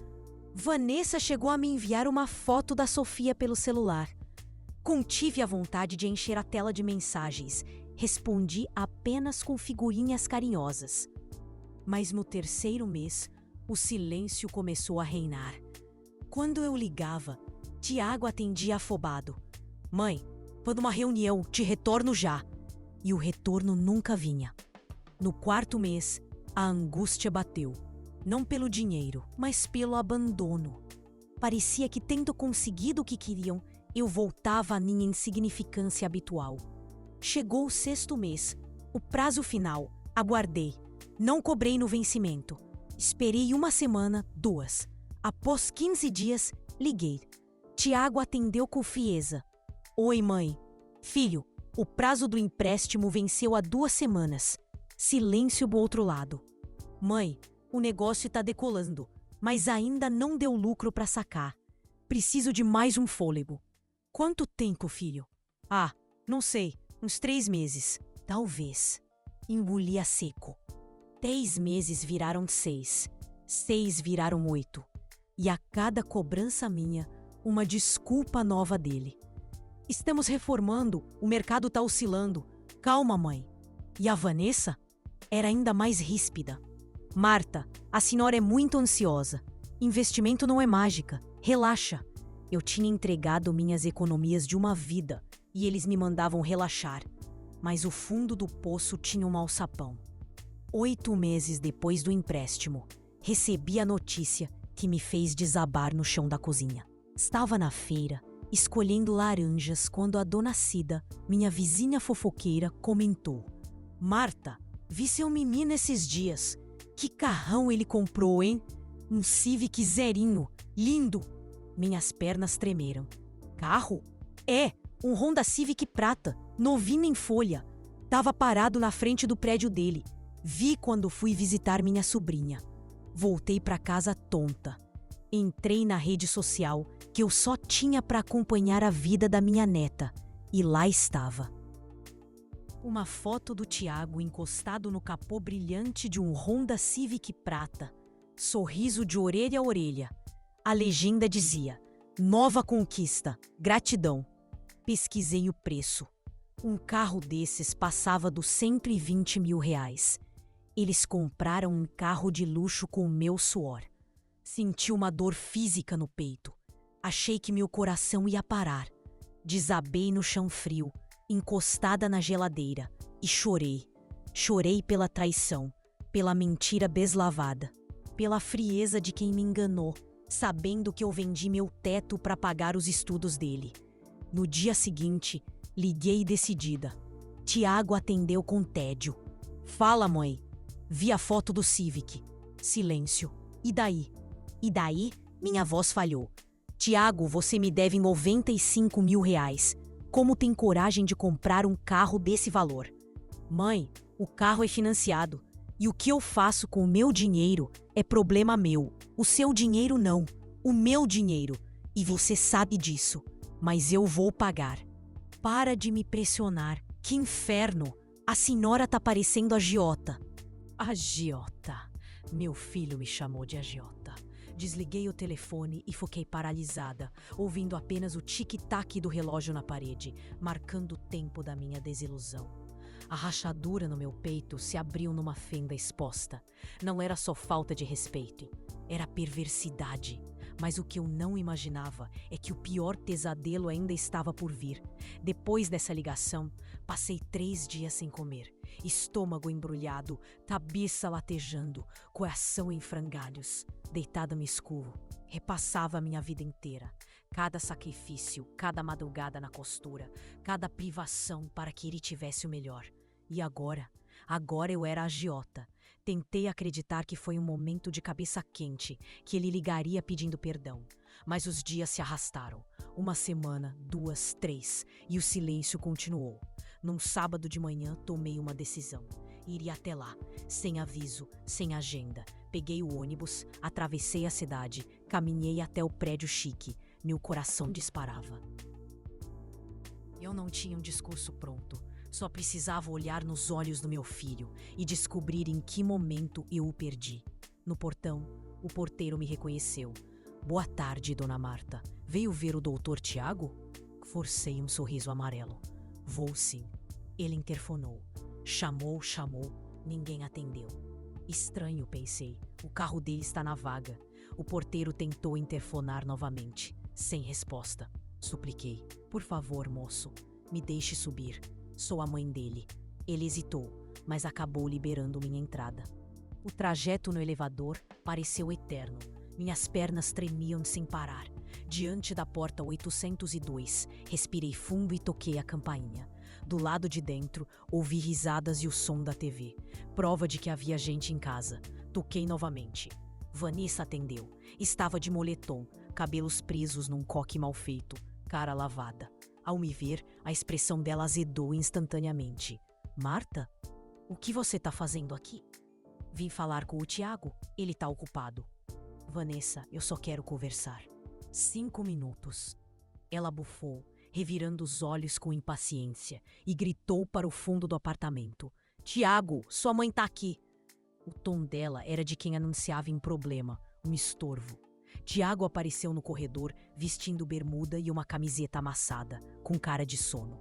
Vanessa chegou a me enviar uma foto da Sofia pelo celular. Contive a vontade de encher a tela de mensagens. Respondi apenas com figurinhas carinhosas. Mas no 3º mês, o silêncio começou a reinar. Quando eu ligava, Tiago atendia afobado. Mãe, vou numa reunião, te retorno já. E o retorno nunca vinha. No 4º mês, a angústia bateu. Não pelo dinheiro, mas pelo abandono. Parecia que, tendo conseguido o que queriam, eu voltava à minha insignificância habitual. Chegou o 6º mês, o prazo final. Aguardei. Não cobrei no vencimento. Esperei 1 semana, 2. Após 15 dias, liguei. Tiago atendeu com frieza. Oi, mãe. Filho, o prazo do empréstimo venceu há 2 semanas. Silêncio do outro lado. Mãe, o negócio está decolando, mas ainda não deu lucro para sacar. Preciso de mais um fôlego. Quanto tempo, filho? Ah, não sei. Uns 3 meses. Talvez. Engoli a seco. 10 meses viraram 6. 6 viraram 8. E a cada cobrança minha, uma desculpa nova dele. Estamos reformando, o mercado está oscilando. Calma, mãe. E a Vanessa? Era ainda mais ríspida. Marta, a senhora é muito ansiosa. Investimento não é mágica. Relaxa. Eu tinha entregado minhas economias de uma vida e eles me mandavam relaxar. Mas o fundo do poço tinha um alçapão. 8 meses depois do empréstimo, recebi a notícia que me fez desabar no chão da cozinha. Estava na feira, escolhendo laranjas, quando a dona Cida, minha vizinha fofoqueira, comentou: Marta, vi seu menino esses dias. Que carrão ele comprou, hein? Um Civic zerinho, lindo. Minhas pernas tremeram. Carro? É, um Honda Civic prata, novinho em folha. Tava parado na frente do prédio dele. Vi quando fui visitar minha sobrinha. Voltei para casa tonta. Entrei na rede social que eu só tinha para acompanhar a vida da minha neta. E lá estava. Uma foto do Tiago encostado no capô brilhante de um Honda Civic prata. Sorriso de orelha a orelha. A legenda dizia: Nova conquista, gratidão. Pesquisei o preço. Um carro desses passava dos R$ 120.000. Eles compraram um carro de luxo com o meu suor. Senti uma dor física no peito. Achei que meu coração ia parar. Desabei no chão frio, encostada na geladeira, e chorei. Chorei pela traição, pela mentira deslavada, pela frieza de quem me enganou, sabendo que eu vendi meu teto para pagar os estudos dele. No dia seguinte, liguei decidida. Tiago atendeu com tédio. Fala, mãe. Vi a foto do Civic. Silêncio. E daí? E daí, minha voz falhou. Tiago, você me deve R$ 95.000. Como tem coragem de comprar um carro desse valor? Mãe, o carro é financiado. E o que eu faço com o meu dinheiro é problema meu. O seu dinheiro não. O meu dinheiro. E você sabe disso. Mas eu vou pagar. Para de me pressionar. Que inferno! A senhora tá parecendo agiota. Agiota. Meu filho me chamou de agiota. Desliguei o telefone e fiquei paralisada, ouvindo apenas o tic-tac do relógio na parede, marcando o tempo da minha desilusão. A rachadura no meu peito se abriu numa fenda exposta. Não era só falta de respeito. Era perversidade. Mas o que eu não imaginava é que o pior pesadelo ainda estava por vir. Depois dessa ligação, passei 3 dias sem comer. Estômago embrulhado, cabeça latejando, coração em frangalhos. Deitada no escuro, repassava a minha vida inteira. Cada sacrifício, cada madrugada na costura, cada privação para que ele tivesse o melhor. E agora? Agora eu era agiota. Tentei acreditar que foi um momento de cabeça quente, que ele ligaria pedindo perdão. Mas os dias se arrastaram. 1 semana, 2, 3, e o silêncio continuou. Num sábado de manhã, tomei uma decisão. Iria até lá, sem aviso, sem agenda. Peguei o ônibus, atravessei a cidade, caminhei até o prédio chique. Meu coração disparava. Eu não tinha um discurso pronto. Só precisava olhar nos olhos do meu filho e descobrir em que momento eu o perdi. No portão, o porteiro me reconheceu. Boa tarde, dona Marta. Veio ver o doutor Tiago? Forcei um sorriso amarelo. Vou sim. Ele interfonou. Chamou. Ninguém atendeu. Estranho, pensei. O carro dele está na vaga. O porteiro tentou interfonar novamente. Sem resposta. Supliquei. Por favor, moço, me deixe subir. Sou a mãe dele. Ele hesitou, mas acabou liberando minha entrada. O trajeto no elevador pareceu eterno. Minhas pernas tremiam sem parar. Diante da porta 802, respirei fundo e toquei a campainha. Do lado de dentro, ouvi risadas e o som da TV. Prova de que havia gente em casa. Toquei novamente. Vanessa atendeu. Estava de moletom, cabelos presos num coque mal feito, cara lavada. Ao me ver, a expressão dela azedou instantaneamente. Marta? O que você tá fazendo aqui? Vim falar com o Tiago. Ele tá ocupado. Vanessa, eu só quero conversar. 5 minutos. Ela bufou, revirando os olhos com impaciência, e gritou para o fundo do apartamento. Tiago, sua mãe tá aqui. O tom dela era de quem anunciava um problema, um estorvo. Tiago apareceu no corredor, vestindo bermuda e uma camiseta amassada, com cara de sono.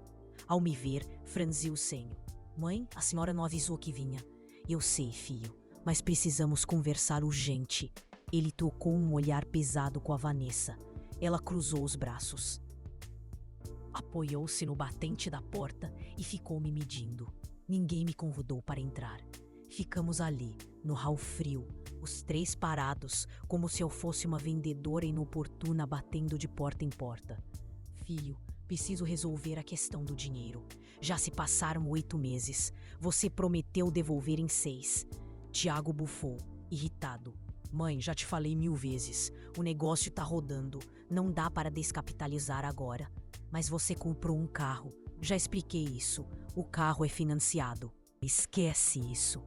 Ao me ver, franziu o senho. Mãe, a senhora não avisou que vinha. Eu sei, filho, mas precisamos conversar urgente. Ele trocou um olhar pesado com a Vanessa. Ela cruzou os braços. Apoiou-se no batente da porta e ficou me medindo. Ninguém me convidou para entrar. Ficamos ali, no hall frio, os 3 parados, como se eu fosse uma vendedora inoportuna batendo de porta em porta. Filho, preciso resolver a questão do dinheiro. Já se passaram 8 meses. Você prometeu devolver em 6. Tiago bufou, irritado. Mãe, já te falei 1000 vezes. O negócio tá rodando. Não dá para descapitalizar agora. Mas você comprou um carro. Já expliquei isso. O carro é financiado. Esquece isso.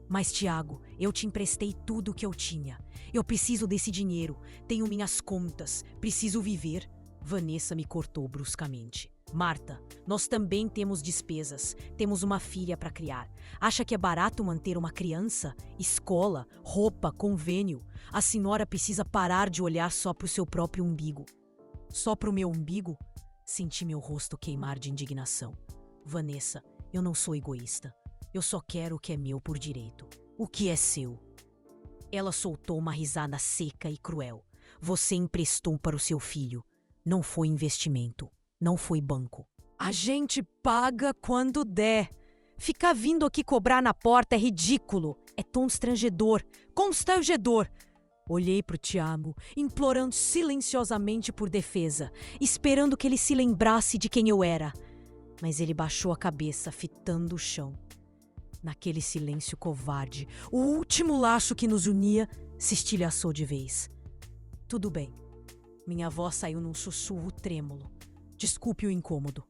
Mas, Tiago, eu te emprestei tudo o que eu tinha. Eu preciso desse dinheiro. Tenho minhas contas. Preciso viver. Vanessa me cortou bruscamente. Marta, nós também temos despesas. Temos uma filha para criar. Acha que é barato manter uma criança? Escola, roupa, convênio. A senhora precisa parar de olhar só para o seu próprio umbigo. Só para o meu umbigo? Senti meu rosto queimar de indignação. Vanessa, eu não sou egoísta. Eu só quero o que é meu por direito. O que é seu? Ela soltou uma risada seca e cruel. Você emprestou para o seu filho. Não foi investimento. Não foi banco. A gente paga quando der. Ficar vindo aqui cobrar na porta é ridículo. É constrangedor. Constrangedor. Olhei para o Tiago, implorando silenciosamente por defesa, esperando que ele se lembrasse de quem eu era. Mas ele baixou a cabeça, fitando o chão. Naquele silêncio covarde, o último laço que nos unia se estilhaçou de vez. Tudo bem. Minha voz saiu num sussurro trêmulo. Desculpe o incômodo.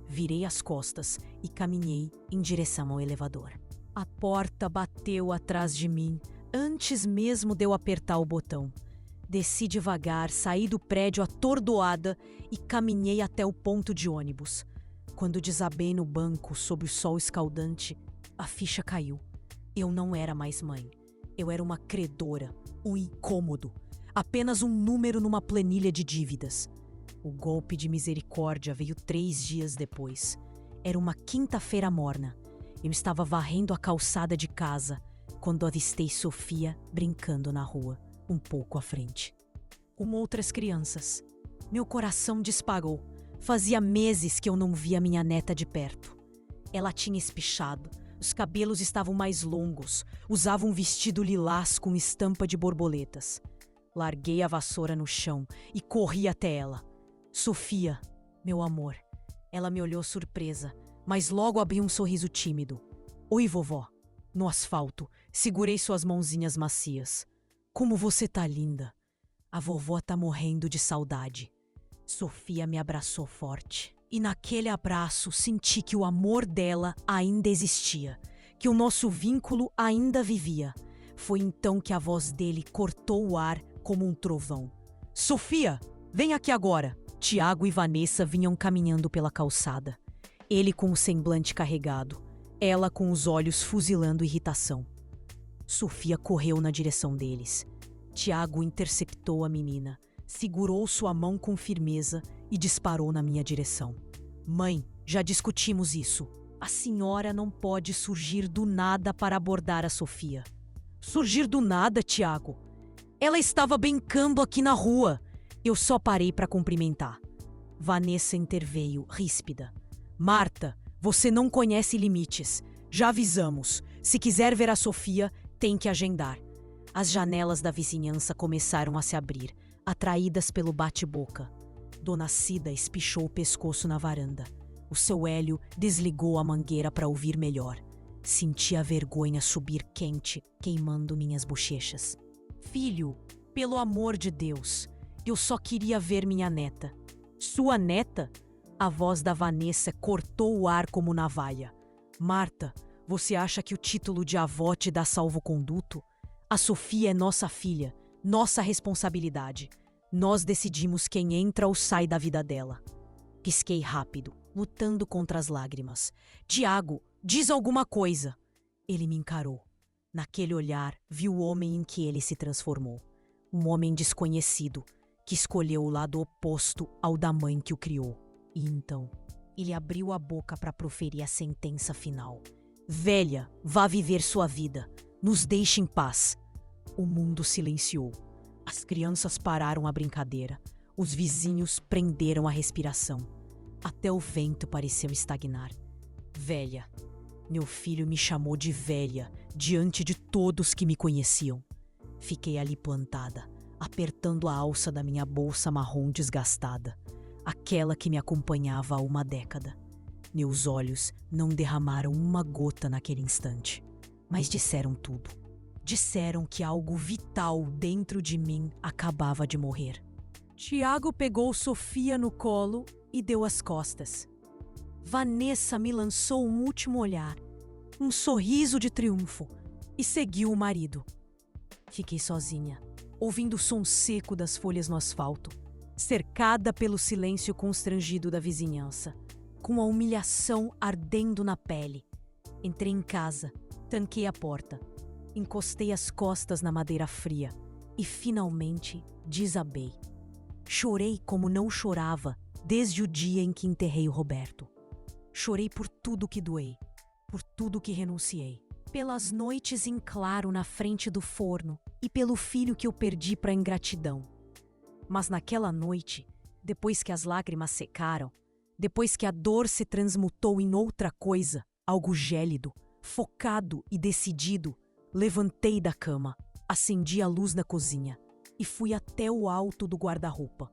Virei as costas e caminhei em direção ao elevador. A porta bateu atrás de mim, antes mesmo de eu apertar o botão. Desci devagar, saí do prédio atordoada e caminhei até o ponto de ônibus. Quando desabei no banco sob o sol escaldante, a ficha caiu. Eu não era mais mãe. Eu era uma credora, um incômodo. Apenas um número numa planilha de dívidas. O golpe de misericórdia veio 3 dias depois. Era uma quinta-feira morna. Eu estava varrendo a calçada de casa quando avistei Sofia brincando na rua. um pouco à frente. Com outras crianças. Meu coração disparou. Fazia meses que eu não via minha neta de perto. Ela tinha espichado, os cabelos estavam mais longos, usava um vestido lilás com estampa de borboletas. Larguei a vassoura no chão e corri até ela. Sofia, meu amor. Ela me olhou surpresa, mas logo abriu um sorriso tímido. Oi, vovó. No asfalto, segurei suas mãozinhas macias. Como você tá linda. A vovó tá morrendo de saudade. Sofia me abraçou forte. E naquele abraço senti que o amor dela ainda existia, que o nosso vínculo ainda vivia. Foi então que a voz dele cortou o ar como um trovão. Sofia, vem aqui agora! Tiago e Vanessa vinham caminhando pela calçada. Ele com o semblante carregado, ela com os olhos fuzilando irritação. Sofia correu na direção deles. Tiago interceptou a menina, segurou sua mão com firmeza e disparou na minha direção. Mãe, já discutimos isso. A senhora não pode surgir do nada para abordar a Sofia. Surgir do nada, Tiago? Ela estava brincando aqui na rua. Eu só parei para cumprimentar. Vanessa interveio, ríspida. Marta, você não conhece limites. Já avisamos. Se quiser ver a Sofia, tem que agendar. As janelas da vizinhança começaram a se abrir, atraídas pelo bate-boca. Dona Cida espichou o pescoço na varanda. O seu Hélio desligou a mangueira para ouvir melhor. Senti a vergonha subir quente, queimando minhas bochechas. Filho, pelo amor de Deus, eu só queria ver minha neta. Sua neta? A voz da Vanessa cortou o ar como navalha. Marta, você acha que o título de avó te dá salvo-conduto? A Sofia é nossa filha, nossa responsabilidade. Nós decidimos quem entra ou sai da vida dela. Pisquei rápido, lutando contra as lágrimas. Tiago, diz alguma coisa. Ele me encarou. Naquele olhar, vi o homem em que ele se transformou. Um homem desconhecido, que escolheu o lado oposto ao da mãe que o criou. E então, ele abriu a boca para proferir a sentença final. Velha, vá viver sua vida. Nos deixe em paz. O mundo silenciou. As crianças pararam a brincadeira. Os vizinhos prenderam a respiração. Até o vento pareceu estagnar. Velha. Meu filho me chamou de velha diante de todos que me conheciam. Fiquei ali plantada, apertando a alça da minha bolsa marrom desgastada, aquela que me acompanhava há uma década. Meus olhos não derramaram uma gota naquele instante, mas disseram tudo. Disseram que algo vital dentro de mim acabava de morrer. Tiago pegou Sofia no colo e deu as costas. Vanessa me lançou um último olhar, um sorriso de triunfo, e seguiu o marido. Fiquei sozinha, ouvindo o som seco das folhas no asfalto, cercada pelo silêncio constrangido da vizinhança, com a humilhação ardendo na pele. Entrei em casa, tranquei a porta, encostei as costas na madeira fria e finalmente desabei. Chorei como não chorava desde o dia em que enterrei o Roberto. Chorei por tudo que doei, por tudo que renunciei, pelas noites em claro na frente do forno e pelo filho que eu perdi para a ingratidão. Mas naquela noite, depois que as lágrimas secaram, depois que a dor se transmutou em outra coisa, algo gélido, focado e decidido, levantei da cama, acendi a luz na cozinha e fui até o alto do guarda-roupa.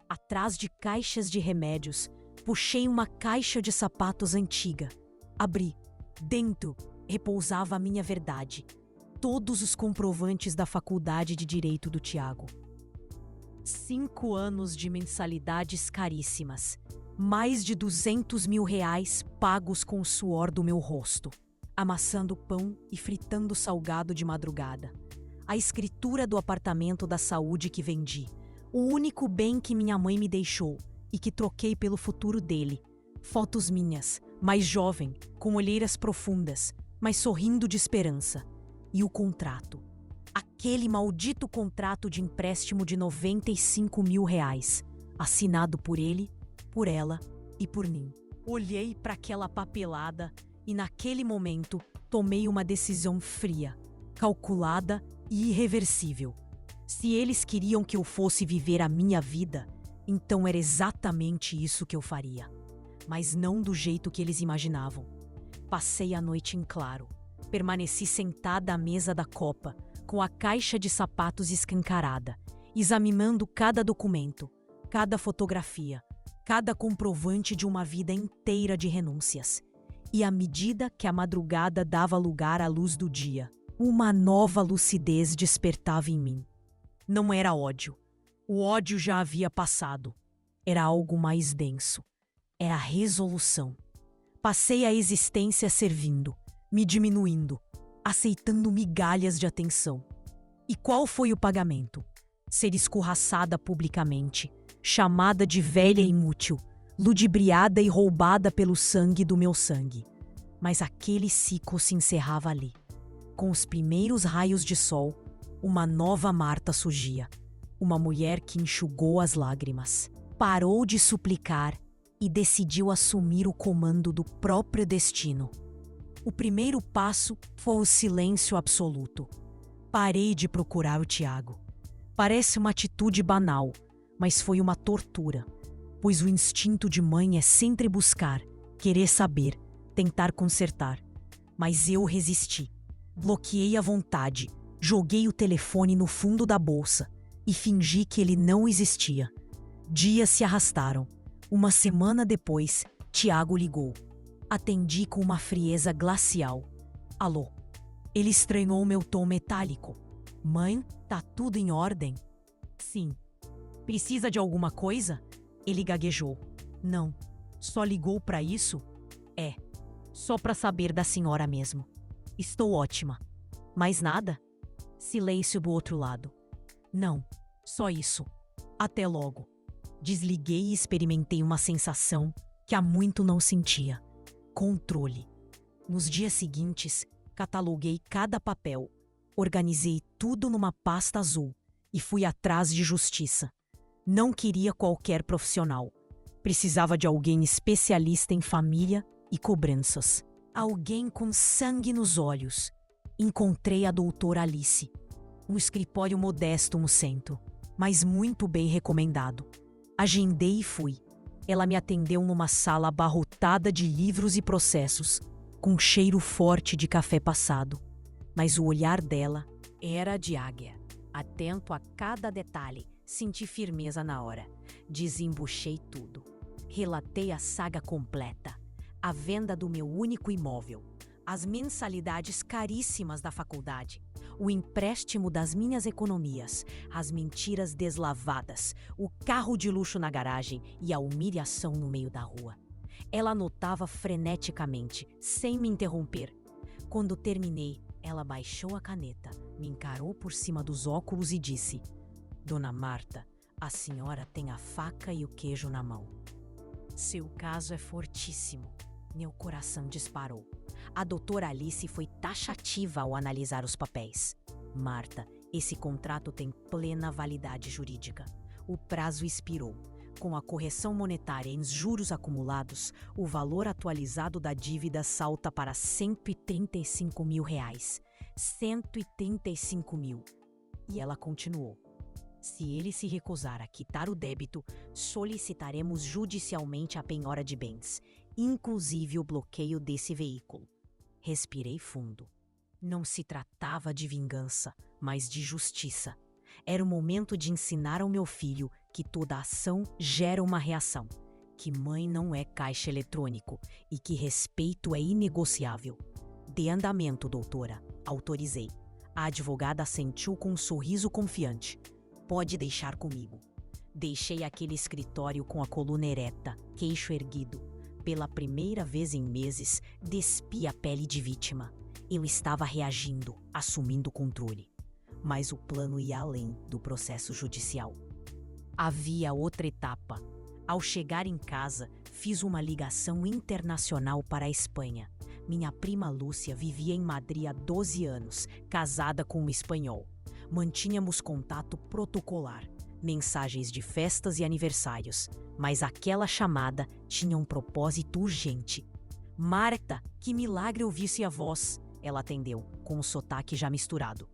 Atrás de caixas de remédios, puxei uma caixa de sapatos antiga. Abri. Dentro repousava a minha verdade. Todos os comprovantes da faculdade de Direito do Tiago. 5 anos de mensalidades caríssimas. Mais de R$ 200.000 pagos com o suor do meu rosto. Amassando pão e fritando salgado de madrugada. A escritura do apartamento da saúde que vendi. O único bem que minha mãe me deixou e que troquei pelo futuro dele. Fotos minhas, mais jovem, com olheiras profundas, mas sorrindo de esperança. E o contrato. Aquele maldito contrato de empréstimo de R$ 95.000, assinado por ele, por ela e por mim. Olhei para aquela papelada e naquele momento tomei uma decisão fria, calculada e irreversível. Se eles queriam que eu fosse viver a minha vida, então era exatamente isso que eu faria. Mas não do jeito que eles imaginavam. Passei a noite em claro. Permaneci sentada à mesa da copa, com a caixa de sapatos escancarada, examinando cada documento, cada fotografia, cada comprovante de uma vida inteira de renúncias. E à medida que a madrugada dava lugar à luz do dia, uma nova lucidez despertava em mim. Não era ódio. O ódio já havia passado. Era algo mais denso. Era resolução. Passei a existência servindo, me diminuindo, aceitando migalhas de atenção. E qual foi o pagamento? Ser escorraçada publicamente, chamada de velha e inútil, ludibriada e roubada pelo sangue do meu sangue. Mas aquele ciclo se encerrava ali. Com os primeiros raios de sol, uma nova Marta surgia. Uma mulher que enxugou as lágrimas, parou de suplicar e decidiu assumir o comando do próprio destino. O primeiro passo foi o silêncio absoluto. Parei de procurar o Tiago. Parece uma atitude banal, mas foi uma tortura, pois o instinto de mãe é sempre buscar, querer saber, tentar consertar. Mas eu resisti. Bloqueei a vontade, joguei o telefone no fundo da bolsa e fingi que ele não existia. Dias se arrastaram. Uma semana depois, Tiago ligou. Atendi com uma frieza glacial. Alô? Ele estranhou meu tom metálico. Mãe, tá tudo em ordem? Sim. Precisa de alguma coisa? Ele gaguejou. Não. Só ligou pra isso? É. Só pra saber da senhora mesmo. Estou ótima. Mais nada? Silêncio do outro lado. Não. Só isso. Até logo. Desliguei e experimentei uma sensação que há muito não sentia. Controle. Nos dias seguintes, cataloguei cada papel, organizei tudo numa pasta azul e fui atrás de justiça. Não queria qualquer profissional. Precisava de alguém especialista em família e cobranças. Alguém com sangue nos olhos. Encontrei a doutora Alice. Um escritório modesto no centro, mas muito bem recomendado. Agendei e fui. Ela me atendeu numa sala abarrotada de livros e processos, com um cheiro forte de café passado. Mas o olhar dela era de águia. Atento a cada detalhe, senti firmeza na hora. Desembuchei tudo. Relatei a saga completa. A venda do meu único imóvel. As mensalidades caríssimas da faculdade. O empréstimo das minhas economias, as mentiras deslavadas, o carro de luxo na garagem e a humilhação no meio da rua. Ela anotava freneticamente, sem me interromper. Quando terminei, ela baixou a caneta, me encarou por cima dos óculos e disse: Dona Marta, a senhora tem a faca e o queijo na mão. Seu caso é fortíssimo. Meu coração disparou. A doutora Alice foi taxativa ao analisar os papéis. Marta, esse contrato tem plena validade jurídica. O prazo expirou. Com a correção monetária em juros acumulados, o valor atualizado da dívida salta para R$135 mil. 135 mil. E ela continuou. Se ele se recusar a quitar o débito, solicitaremos judicialmente a penhora de bens, inclusive o bloqueio desse veículo. Respirei fundo. Não se tratava de vingança, mas de justiça. Era o momento de ensinar ao meu filho que toda ação gera uma reação, que mãe não é caixa eletrônico e que respeito é inegociável. Dê andamento, doutora. Autorizei. A advogada assentiu com um sorriso confiante. Pode deixar comigo. Deixei aquele escritório com a coluna ereta, queixo erguido. Pela primeira vez em meses, despi a pele de vítima. Eu estava reagindo, assumindo o controle. Mas o plano ia além do processo judicial. Havia outra etapa. Ao chegar em casa, fiz uma ligação internacional para a Espanha. Minha prima Lúcia vivia em Madrid há 12 anos, casada com um espanhol. Mantínhamos contato protocolar, mensagens de festas e aniversários, mas aquela chamada tinha um propósito urgente. Marta, que milagre ouvisse a voz, ela atendeu, com o sotaque já misturado.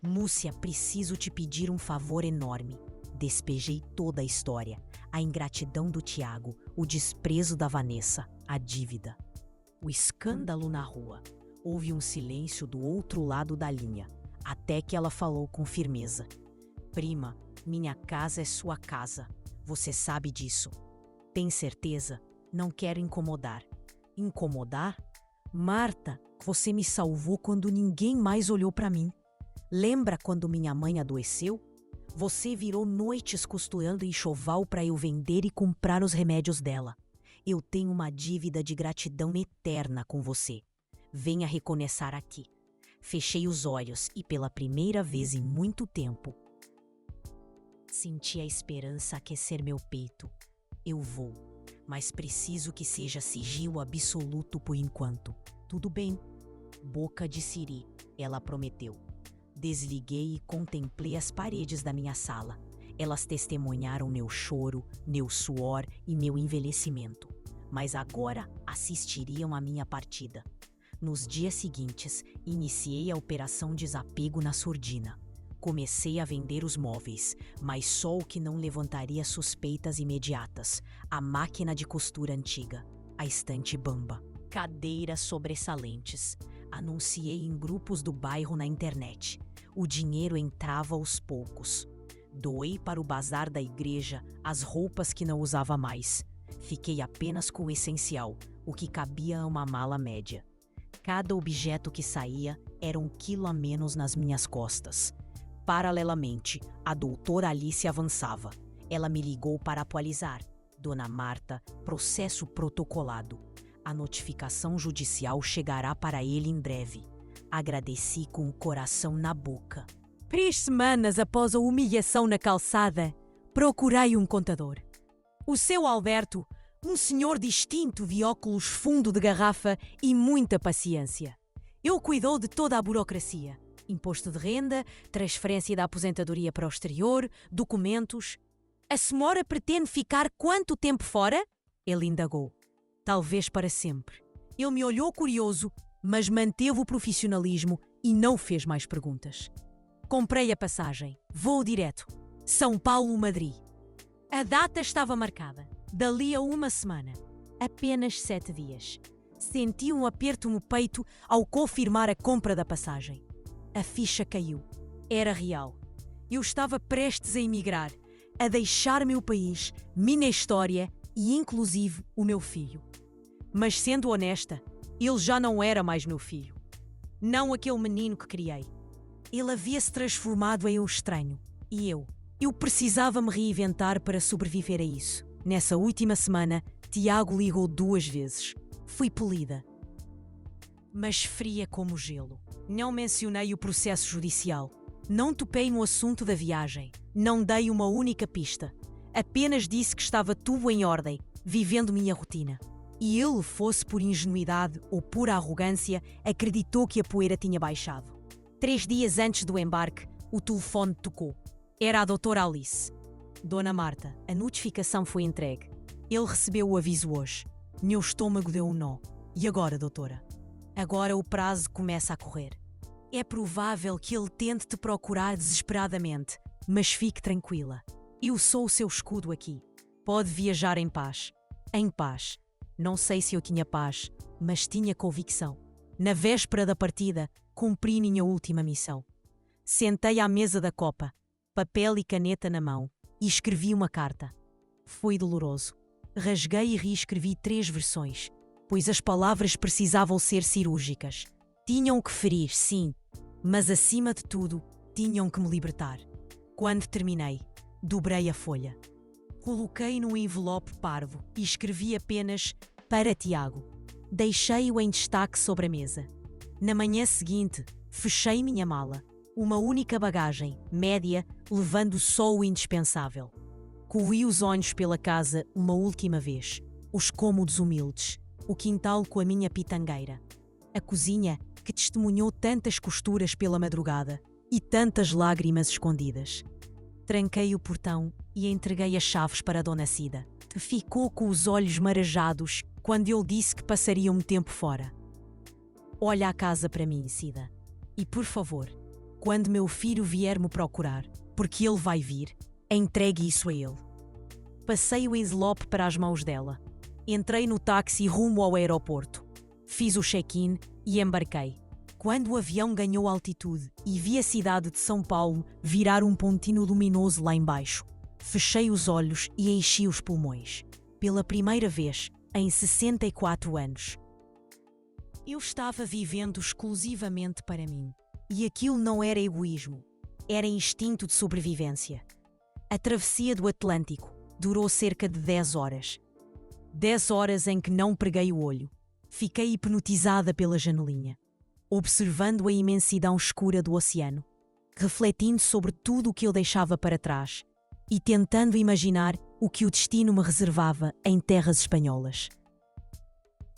Múcia, preciso te pedir um favor enorme. Despejei toda a história. A ingratidão do Tiago, o desprezo da Vanessa, a dívida. O escândalo na rua. Houve um silêncio do outro lado da linha, até que ela falou com firmeza. Prima, minha casa é sua casa. Você sabe disso. Tem certeza? Não quero incomodar. Incomodar? Marta, você me salvou quando ninguém mais olhou para mim. Lembra quando minha mãe adoeceu? Você virou noites costurando enxoval para eu vender e comprar os remédios dela. Eu tenho uma dívida de gratidão eterna com você. Venha recomeçar aqui. Fechei os olhos e pela primeira vez em muito tempo, senti a esperança aquecer meu peito. Eu vou, mas preciso que seja sigilo absoluto por enquanto. Tudo bem? Boca de siri, ela prometeu. Desliguei e contemplei as paredes da minha sala. Elas testemunharam meu choro, meu suor e meu envelhecimento. Mas agora assistiriam à minha partida. Nos dias seguintes, iniciei a operação desapego na surdina. Comecei a vender os móveis, mas só o que não levantaria suspeitas imediatas. A máquina de costura antiga, a estante bamba, cadeiras sobressalentes. Anunciei em grupos do bairro na internet. O dinheiro entrava aos poucos. Doei para o bazar da igreja as roupas que não usava mais. Fiquei apenas com o essencial, o que cabia a uma mala média. Cada objeto que saía era 1 quilo a menos nas minhas costas. Paralelamente, a doutora Alice avançava. Ela me ligou para atualizar. Dona Marta, processo protocolado. A notificação judicial chegará para ele em breve. Agradeci com o coração na boca. 3 semanas após a humilhação na calçada, procurei um contador. O seu Alberto, um senhor distinto de óculos fundo de garrafa e muita paciência. Ele cuidou de toda a burocracia. Imposto de renda, transferência da aposentadoria para o exterior, documentos. A senhora pretende ficar quanto tempo fora? Ele indagou. Talvez para sempre. Ele me olhou curioso, mas manteve o profissionalismo e não fez mais perguntas. Comprei a passagem. Voo direto. São Paulo-Madrid. A data estava marcada. Dali a 1 semana. Apenas 7 dias. Senti um aperto no peito ao confirmar a compra da passagem. A ficha caiu. Era real. Eu estava prestes a emigrar, a deixar meu país, minha história e inclusive o meu filho. Mas sendo honesta, ele já não era mais meu filho. Não aquele menino que criei. Ele havia se transformado em um estranho. E eu precisava me reinventar para sobreviver a isso. Nessa última semana, Tiago ligou 2 vezes. Fui polida, mas fria como gelo. Não mencionei o processo judicial. Não topei no assunto da viagem. Não dei uma única pista. Apenas disse que estava tudo em ordem, vivendo minha rotina. E ele, fosse por ingenuidade ou pura arrogância, acreditou que a poeira tinha baixado. 3 dias antes do embarque, o telefone tocou. Era a doutora Alice. Dona Marta, a notificação foi entregue. Ele recebeu o aviso hoje. Meu estômago deu um nó. E agora, doutora? Agora o prazo começa a correr. É provável que ele tente te procurar desesperadamente, mas fique tranquila. Eu sou o seu escudo aqui. Pode viajar em paz. Em paz. Não sei se eu tinha paz, mas tinha convicção. Na véspera da partida, cumpri minha última missão. Sentei à mesa da copa, papel e caneta na mão, e escrevi uma carta. Foi doloroso. Rasguei e reescrevi 3 versões, pois as palavras precisavam ser cirúrgicas. Tinham que ferir, sim, mas acima de tudo, tinham que me libertar. Quando terminei, dobrei a folha. Coloquei num envelope parvo e escrevi apenas para Tiago. Deixei-o em destaque sobre a mesa. Na manhã seguinte, fechei minha mala. Uma única bagagem, média, levando só o indispensável. Corri os olhos pela casa uma última vez. Os cômodos humildes. O quintal com a minha pitangueira. A cozinha, que testemunhou tantas costuras pela madrugada e tantas lágrimas escondidas. Tranquei o portão e entreguei as chaves para a Dona Cida, que ficou com os olhos marejados quando eu disse que passaria um tempo fora. Olha a casa para mim, Cida. E, por favor, quando meu filho vier me procurar, porque ele vai vir, entregue isso a ele. Passei o envelope para as mãos dela. Entrei no táxi rumo ao aeroporto. Fiz o check-in e embarquei. Quando o avião ganhou altitude e vi a cidade de São Paulo virar um pontinho luminoso lá embaixo, fechei os olhos e enchi os pulmões. Pela primeira vez em 64 anos. Eu estava vivendo exclusivamente para mim. E aquilo não era egoísmo, era instinto de sobrevivência. A travessia do Atlântico durou cerca de 10 horas. 10 horas em que não preguei o olho. Fiquei hipnotizada pela janelinha, observando a imensidão escura do oceano, refletindo sobre tudo o que eu deixava para trás e tentando imaginar o que o destino me reservava em terras espanholas.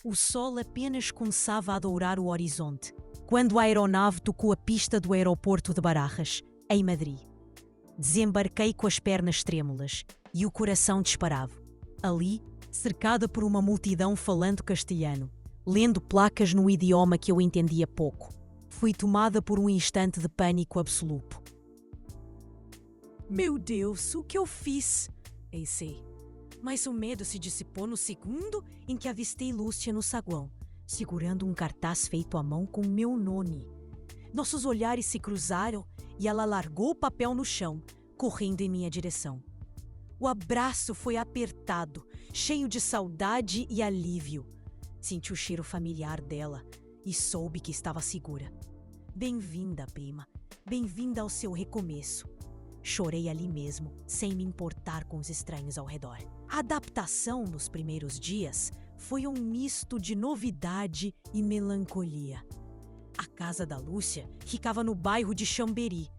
O sol apenas começava a dourar o horizonte quando a aeronave tocou a pista do aeroporto de Barajas, em Madrid. Desembarquei com as pernas trêmulas e o coração disparava. Ali, cercada por uma multidão falando castelhano, lendo placas no idioma que eu entendia pouco, fui tomada por um instante de pânico absoluto. Meu Deus, o que eu fiz? Pensei. Mas o medo se dissipou no segundo em que avistei Lúcia no saguão, segurando um cartaz feito à mão com meu nome. Nossos olhares se cruzaram e ela largou o papel no chão, correndo em minha direção. O abraço foi apertado, cheio de saudade e alívio. Senti o cheiro familiar dela e soube que estava segura. Bem-vinda, prima. Bem-vinda ao seu recomeço. Chorei ali mesmo, sem me importar com os estranhos ao redor. A adaptação nos primeiros dias foi um misto de novidade e melancolia. A casa da Lúcia ficava no bairro de Chambéry,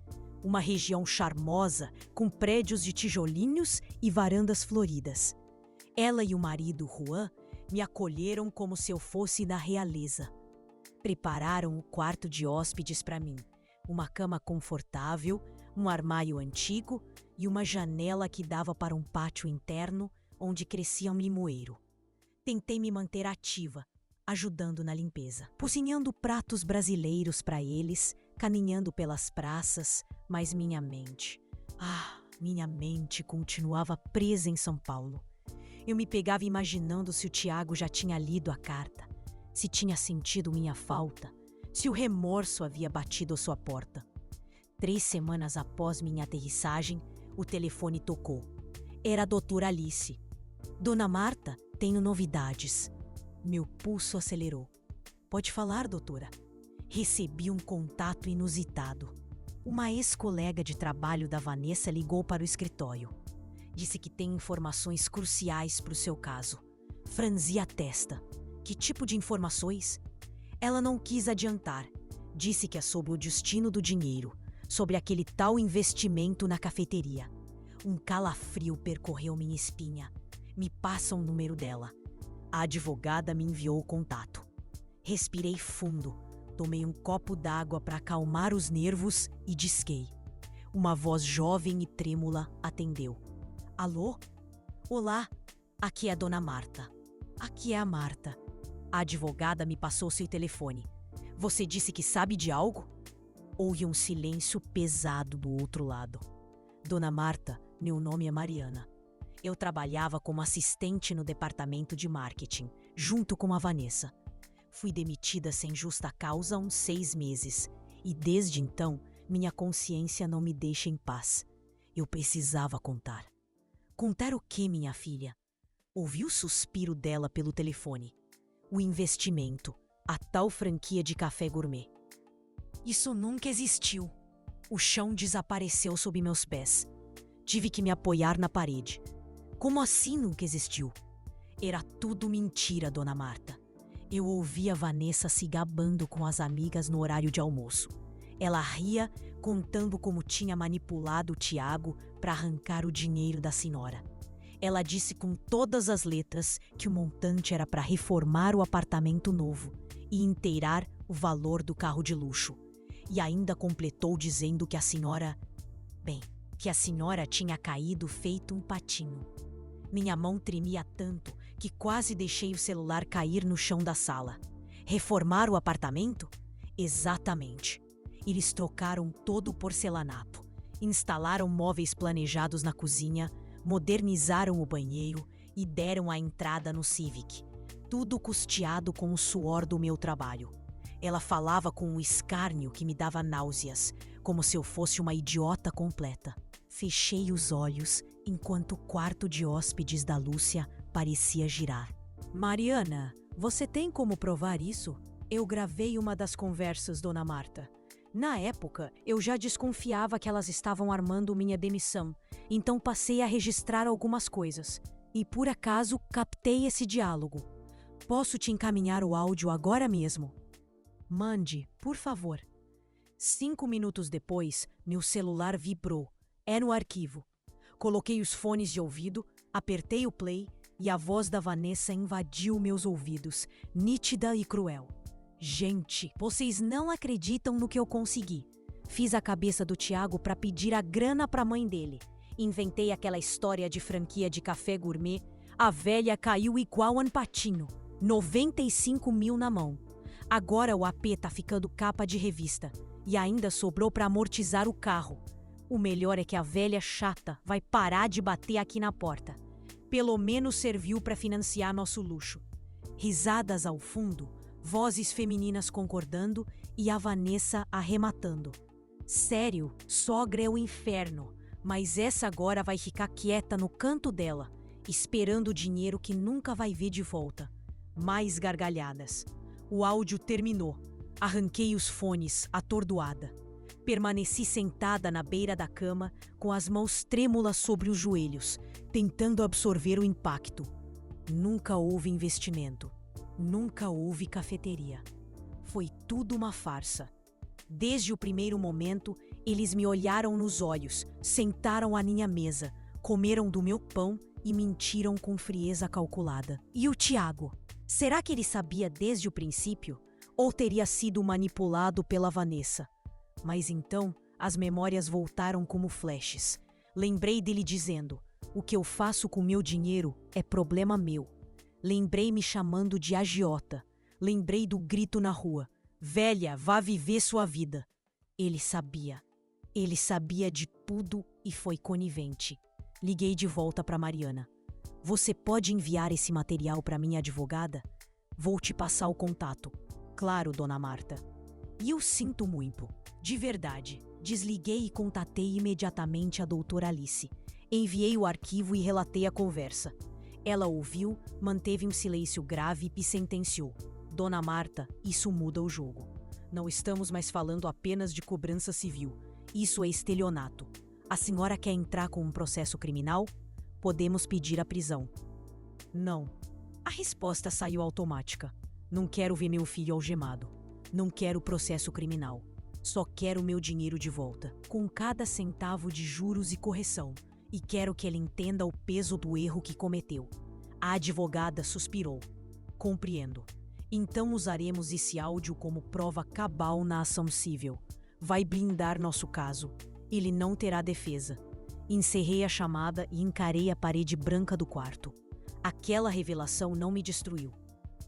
uma região charmosa com prédios de tijolinhos e varandas floridas. Ela e o marido, Juan, me acolheram como se eu fosse da realeza. Prepararam o quarto de hóspedes para mim, uma cama confortável, um armário antigo e uma janela que dava para um pátio interno onde crescia um limoeiro. Tentei me manter ativa, ajudando na limpeza, cozinhando pratos brasileiros para eles, caminhando pelas praças, mas minha mente continuava presa em São Paulo. Eu me pegava imaginando se o Tiago já tinha lido a carta, se tinha sentido minha falta, se o remorso havia batido à sua porta. 3 semanas após minha aterrissagem, o telefone tocou. Era a doutora Alice. Dona Marta, tenho novidades. Meu pulso acelerou. Pode falar, doutora. Recebi um contato inusitado. Uma ex-colega de trabalho da Vanessa ligou para o escritório. Disse que tem informações cruciais para o seu caso. Franzi a testa. Que tipo de informações? Ela não quis adiantar. Disse que é sobre o destino do dinheiro, sobre aquele tal investimento na cafeteria. Um calafrio percorreu minha espinha. Me passa o número dela. A advogada me enviou o contato. Respirei fundo, tomei um copo d'água para acalmar os nervos e disquei. Uma voz jovem e trêmula atendeu. Alô? Olá, aqui é a Dona Marta. Aqui é a Marta. A advogada me passou seu telefone. Você disse que sabe de algo? Houve um silêncio pesado do outro lado. Dona Marta, meu nome é Mariana. Eu trabalhava como assistente no departamento de marketing, junto com a Vanessa. Fui demitida sem justa causa há uns 6 meses, e desde então minha consciência não me deixa em paz. Eu precisava contar. Contar o quê, minha filha? Ouvi o suspiro dela pelo telefone. O investimento, a tal franquia de café gourmet. Isso nunca existiu. O chão desapareceu sob meus pés. Tive que me apoiar na parede. Como assim nunca existiu? Era tudo mentira, Dona Marta. Eu ouvia Vanessa se gabando com as amigas no horário de almoço. Ela ria, contando como tinha manipulado o Tiago para arrancar o dinheiro da senhora. Ela disse com todas as letras que o montante era para reformar o apartamento novo e inteirar o valor do carro de luxo. E ainda completou dizendo que a senhora tinha caído feito um patinho. Minha mão tremia tanto que quase deixei o celular cair no chão da sala. Reformar o apartamento? Exatamente. Eles trocaram todo o porcelanato, instalaram móveis planejados na cozinha, modernizaram o banheiro e deram a entrada no Civic. Tudo custeado com o suor do meu trabalho. Ela falava com um escárnio que me dava náuseas, como se eu fosse uma idiota completa. Fechei os olhos enquanto o quarto de hóspedes da Lúcia parecia girar. Mariana, você tem como provar isso? Eu gravei uma das conversas, Dona Marta. Na época, eu já desconfiava que elas estavam armando minha demissão, então passei a registrar algumas coisas. E por acaso captei esse diálogo. Posso te encaminhar o áudio agora mesmo? Mande, por favor. 5 minutos depois, meu celular vibrou. Era o arquivo. Coloquei os fones de ouvido, apertei o play e a voz da Vanessa invadiu meus ouvidos, nítida e cruel. Gente, vocês não acreditam no que eu consegui. Fiz a cabeça do Thiago para pedir a grana para a mãe dele. Inventei aquela história de franquia de café gourmet. A velha caiu igual um patinho. 95 mil na mão. Agora o AP tá ficando capa de revista. E ainda sobrou para amortizar o carro. O melhor é que a velha chata vai parar de bater aqui na porta. Pelo menos serviu para financiar nosso luxo. Risadas ao fundo, vozes femininas concordando e a Vanessa arrematando. Sério, sogra é o inferno, mas essa agora vai ficar quieta no canto dela, esperando o dinheiro que nunca vai ver de volta. Mais gargalhadas. O áudio terminou. Arranquei os fones, atordoada. Permaneci sentada na beira da cama, com as mãos trêmulas sobre os joelhos, tentando absorver o impacto. Nunca houve investimento. Nunca houve cafeteria. Foi tudo uma farsa. Desde o primeiro momento, eles me olharam nos olhos, sentaram à minha mesa, comeram do meu pão e mentiram com frieza calculada. E o Thiago? Será que ele sabia desde o princípio? Ou teria sido manipulado pela Vanessa? Mas então, as memórias voltaram como flashes. Lembrei dele dizendo: "O que eu faço com meu dinheiro é problema meu." Lembrei me chamando de agiota. Lembrei do grito na rua: "Velha, vá viver sua vida." Ele sabia. Ele sabia de tudo e foi conivente. Liguei de volta para Mariana. "Você pode enviar esse material para minha advogada? Vou te passar o contato." "Claro, Dona Marta." "E eu sinto muito. De verdade." Desliguei e contatei imediatamente a doutora Alice. Enviei o arquivo e relatei a conversa. Ela ouviu, manteve um silêncio grave e sentenciou: "Dona Marta, isso muda o jogo. Não estamos mais falando apenas de cobrança civil. Isso é estelionato. A senhora quer entrar com um processo criminal? Podemos pedir a prisão." "Não." A resposta saiu automática. "Não quero ver meu filho algemado. Não quero processo criminal. Só quero meu dinheiro de volta, com cada centavo de juros e correção. E quero que ele entenda o peso do erro que cometeu." A advogada suspirou. "Compreendo. Então usaremos esse áudio como prova cabal na ação civil. Vai blindar nosso caso. Ele não terá defesa." Encerrei a chamada e encarei a parede branca do quarto. Aquela revelação não me destruiu,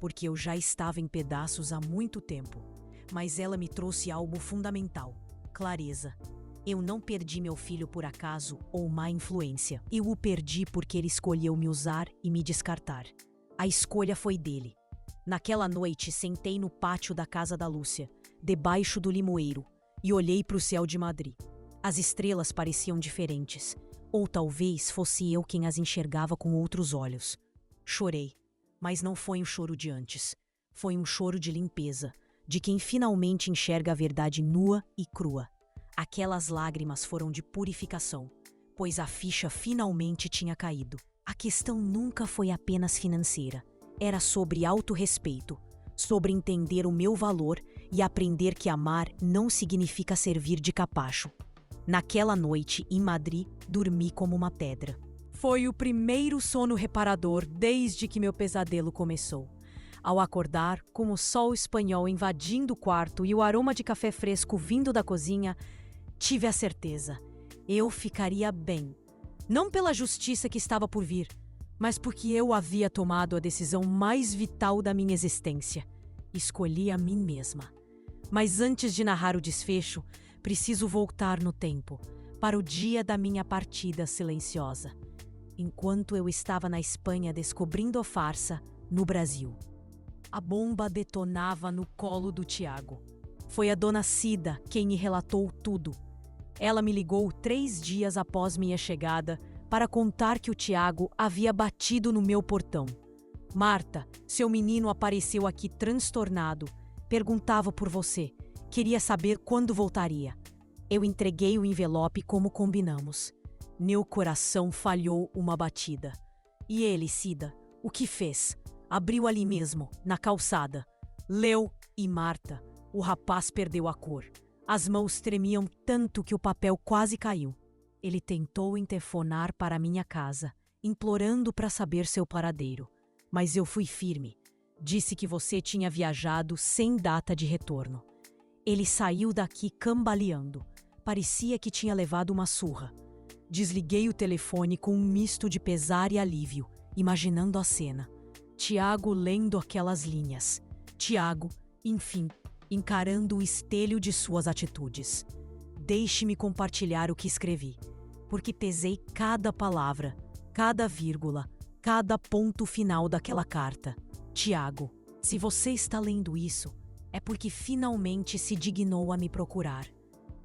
porque eu já estava em pedaços há muito tempo. Mas ela me trouxe algo fundamental: clareza. Eu não perdi meu filho por acaso ou má influência. Eu o perdi porque ele escolheu me usar e me descartar. A escolha foi dele. Naquela noite, sentei no pátio da casa da Lúcia, debaixo do limoeiro, e olhei para o céu de Madrid. As estrelas pareciam diferentes, ou talvez fosse eu quem as enxergava com outros olhos. Chorei, mas não foi um choro de antes. Foi um choro de limpeza, de quem finalmente enxerga a verdade nua e crua. Aquelas lágrimas foram de purificação, pois a ficha finalmente tinha caído. A questão nunca foi apenas financeira. Era sobre autorrespeito, sobre entender o meu valor e aprender que amar não significa servir de capacho. Naquela noite, em Madrid, dormi como uma pedra. Foi o primeiro sono reparador desde que meu pesadelo começou. Ao acordar, com o sol espanhol invadindo o quarto e o aroma de café fresco vindo da cozinha, tive a certeza: eu ficaria bem. Não pela justiça que estava por vir, mas porque eu havia tomado a decisão mais vital da minha existência. Escolhi a mim mesma. Mas antes de narrar o desfecho, preciso voltar no tempo, para o dia da minha partida silenciosa, enquanto eu estava na Espanha descobrindo a farsa no Brasil. A bomba detonava no colo do Tiago. Foi a dona Cida quem me relatou tudo. Ela me ligou 3 dias após minha chegada para contar que o Tiago havia batido no meu portão. Marta, seu menino apareceu aqui transtornado. Perguntava por você. Queria saber quando voltaria. Eu entreguei o envelope como combinamos. Meu coração falhou uma batida. E ele, Cida, o que fez? Abriu ali mesmo, na calçada. Leu e Marta, o rapaz perdeu a cor. As mãos tremiam tanto que o papel quase caiu. Ele tentou interfonar para minha casa, implorando para saber seu paradeiro. Mas eu fui firme. Disse que você tinha viajado sem data de retorno. Ele saiu daqui cambaleando. Parecia que tinha levado uma surra. Desliguei o telefone com um misto de pesar e alívio, imaginando a cena. Tiago lendo aquelas linhas. Tiago, enfim, encarando o espelho de suas atitudes. Deixe-me compartilhar o que escrevi, porque pesei cada palavra, cada vírgula, cada ponto final daquela carta. Tiago, se você está lendo isso, é porque finalmente se dignou a me procurar.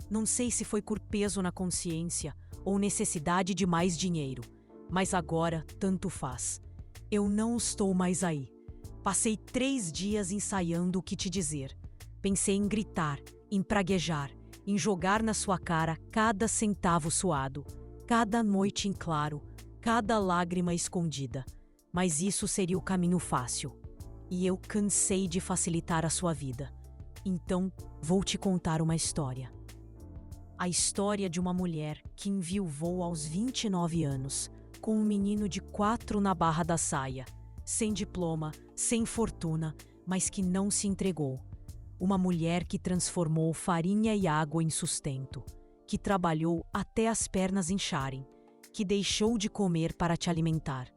Não sei se foi por peso na consciência ou necessidade de mais dinheiro, mas agora tanto faz. Eu não estou mais aí. Passei 3 dias ensaiando o que te dizer. Pensei em gritar, em praguejar, em jogar na sua cara cada centavo suado, cada noite em claro, cada lágrima escondida. Mas isso seria o caminho fácil. E eu cansei de facilitar a sua vida. Então, vou te contar uma história. A história de uma mulher que enviuvou aos 29 anos, com um menino de 4 na barra da saia, sem diploma, sem fortuna, mas que não se entregou. Uma mulher que transformou farinha e água em sustento, que trabalhou até as pernas incharem, que deixou de comer para te alimentar.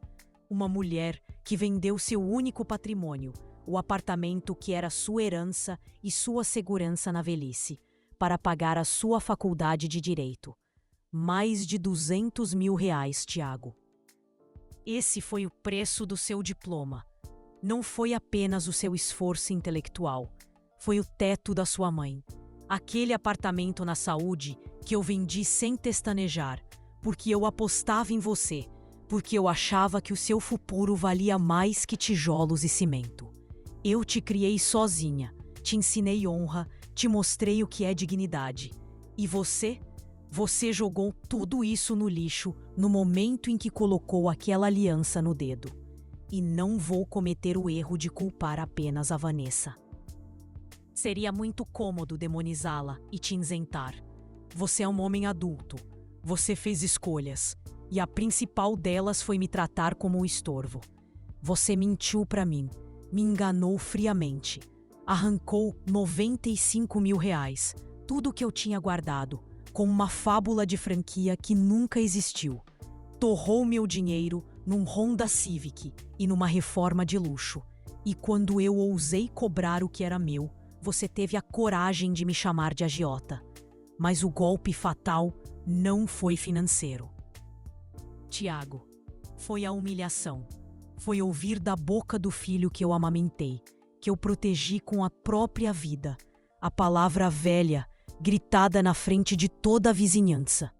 Uma mulher que vendeu seu único patrimônio, o apartamento que era sua herança e sua segurança na velhice, para pagar a sua faculdade de Direito. Mais de R$200 mil, Tiago. Esse foi o preço do seu diploma. Não foi apenas o seu esforço intelectual. Foi o teto da sua mãe. Aquele apartamento na Saúde que eu vendi sem testanejar, porque eu apostava em você, porque eu achava que o seu futuro valia mais que tijolos e cimento. Eu te criei sozinha, te ensinei honra, te mostrei o que é dignidade. E você? Você jogou tudo isso no lixo no momento em que colocou aquela aliança no dedo. E não vou cometer o erro de culpar apenas a Vanessa. Seria muito cômodo demonizá-la e te isentar. Você é um homem adulto. Você fez escolhas. E a principal delas foi me tratar como um estorvo. Você mentiu para mim. Me enganou friamente. Arrancou R$95 mil, tudo que eu tinha guardado, com uma fábula de franquia que nunca existiu. Torrou meu dinheiro num Honda Civic e numa reforma de luxo. E quando eu ousei cobrar o que era meu, você teve a coragem de me chamar de agiota. Mas o golpe fatal não foi financeiro. Tiago, foi a humilhação. Foi ouvir da boca do filho que eu amamentei, que eu protegi com a própria vida, a palavra velha, gritada na frente de toda a vizinhança.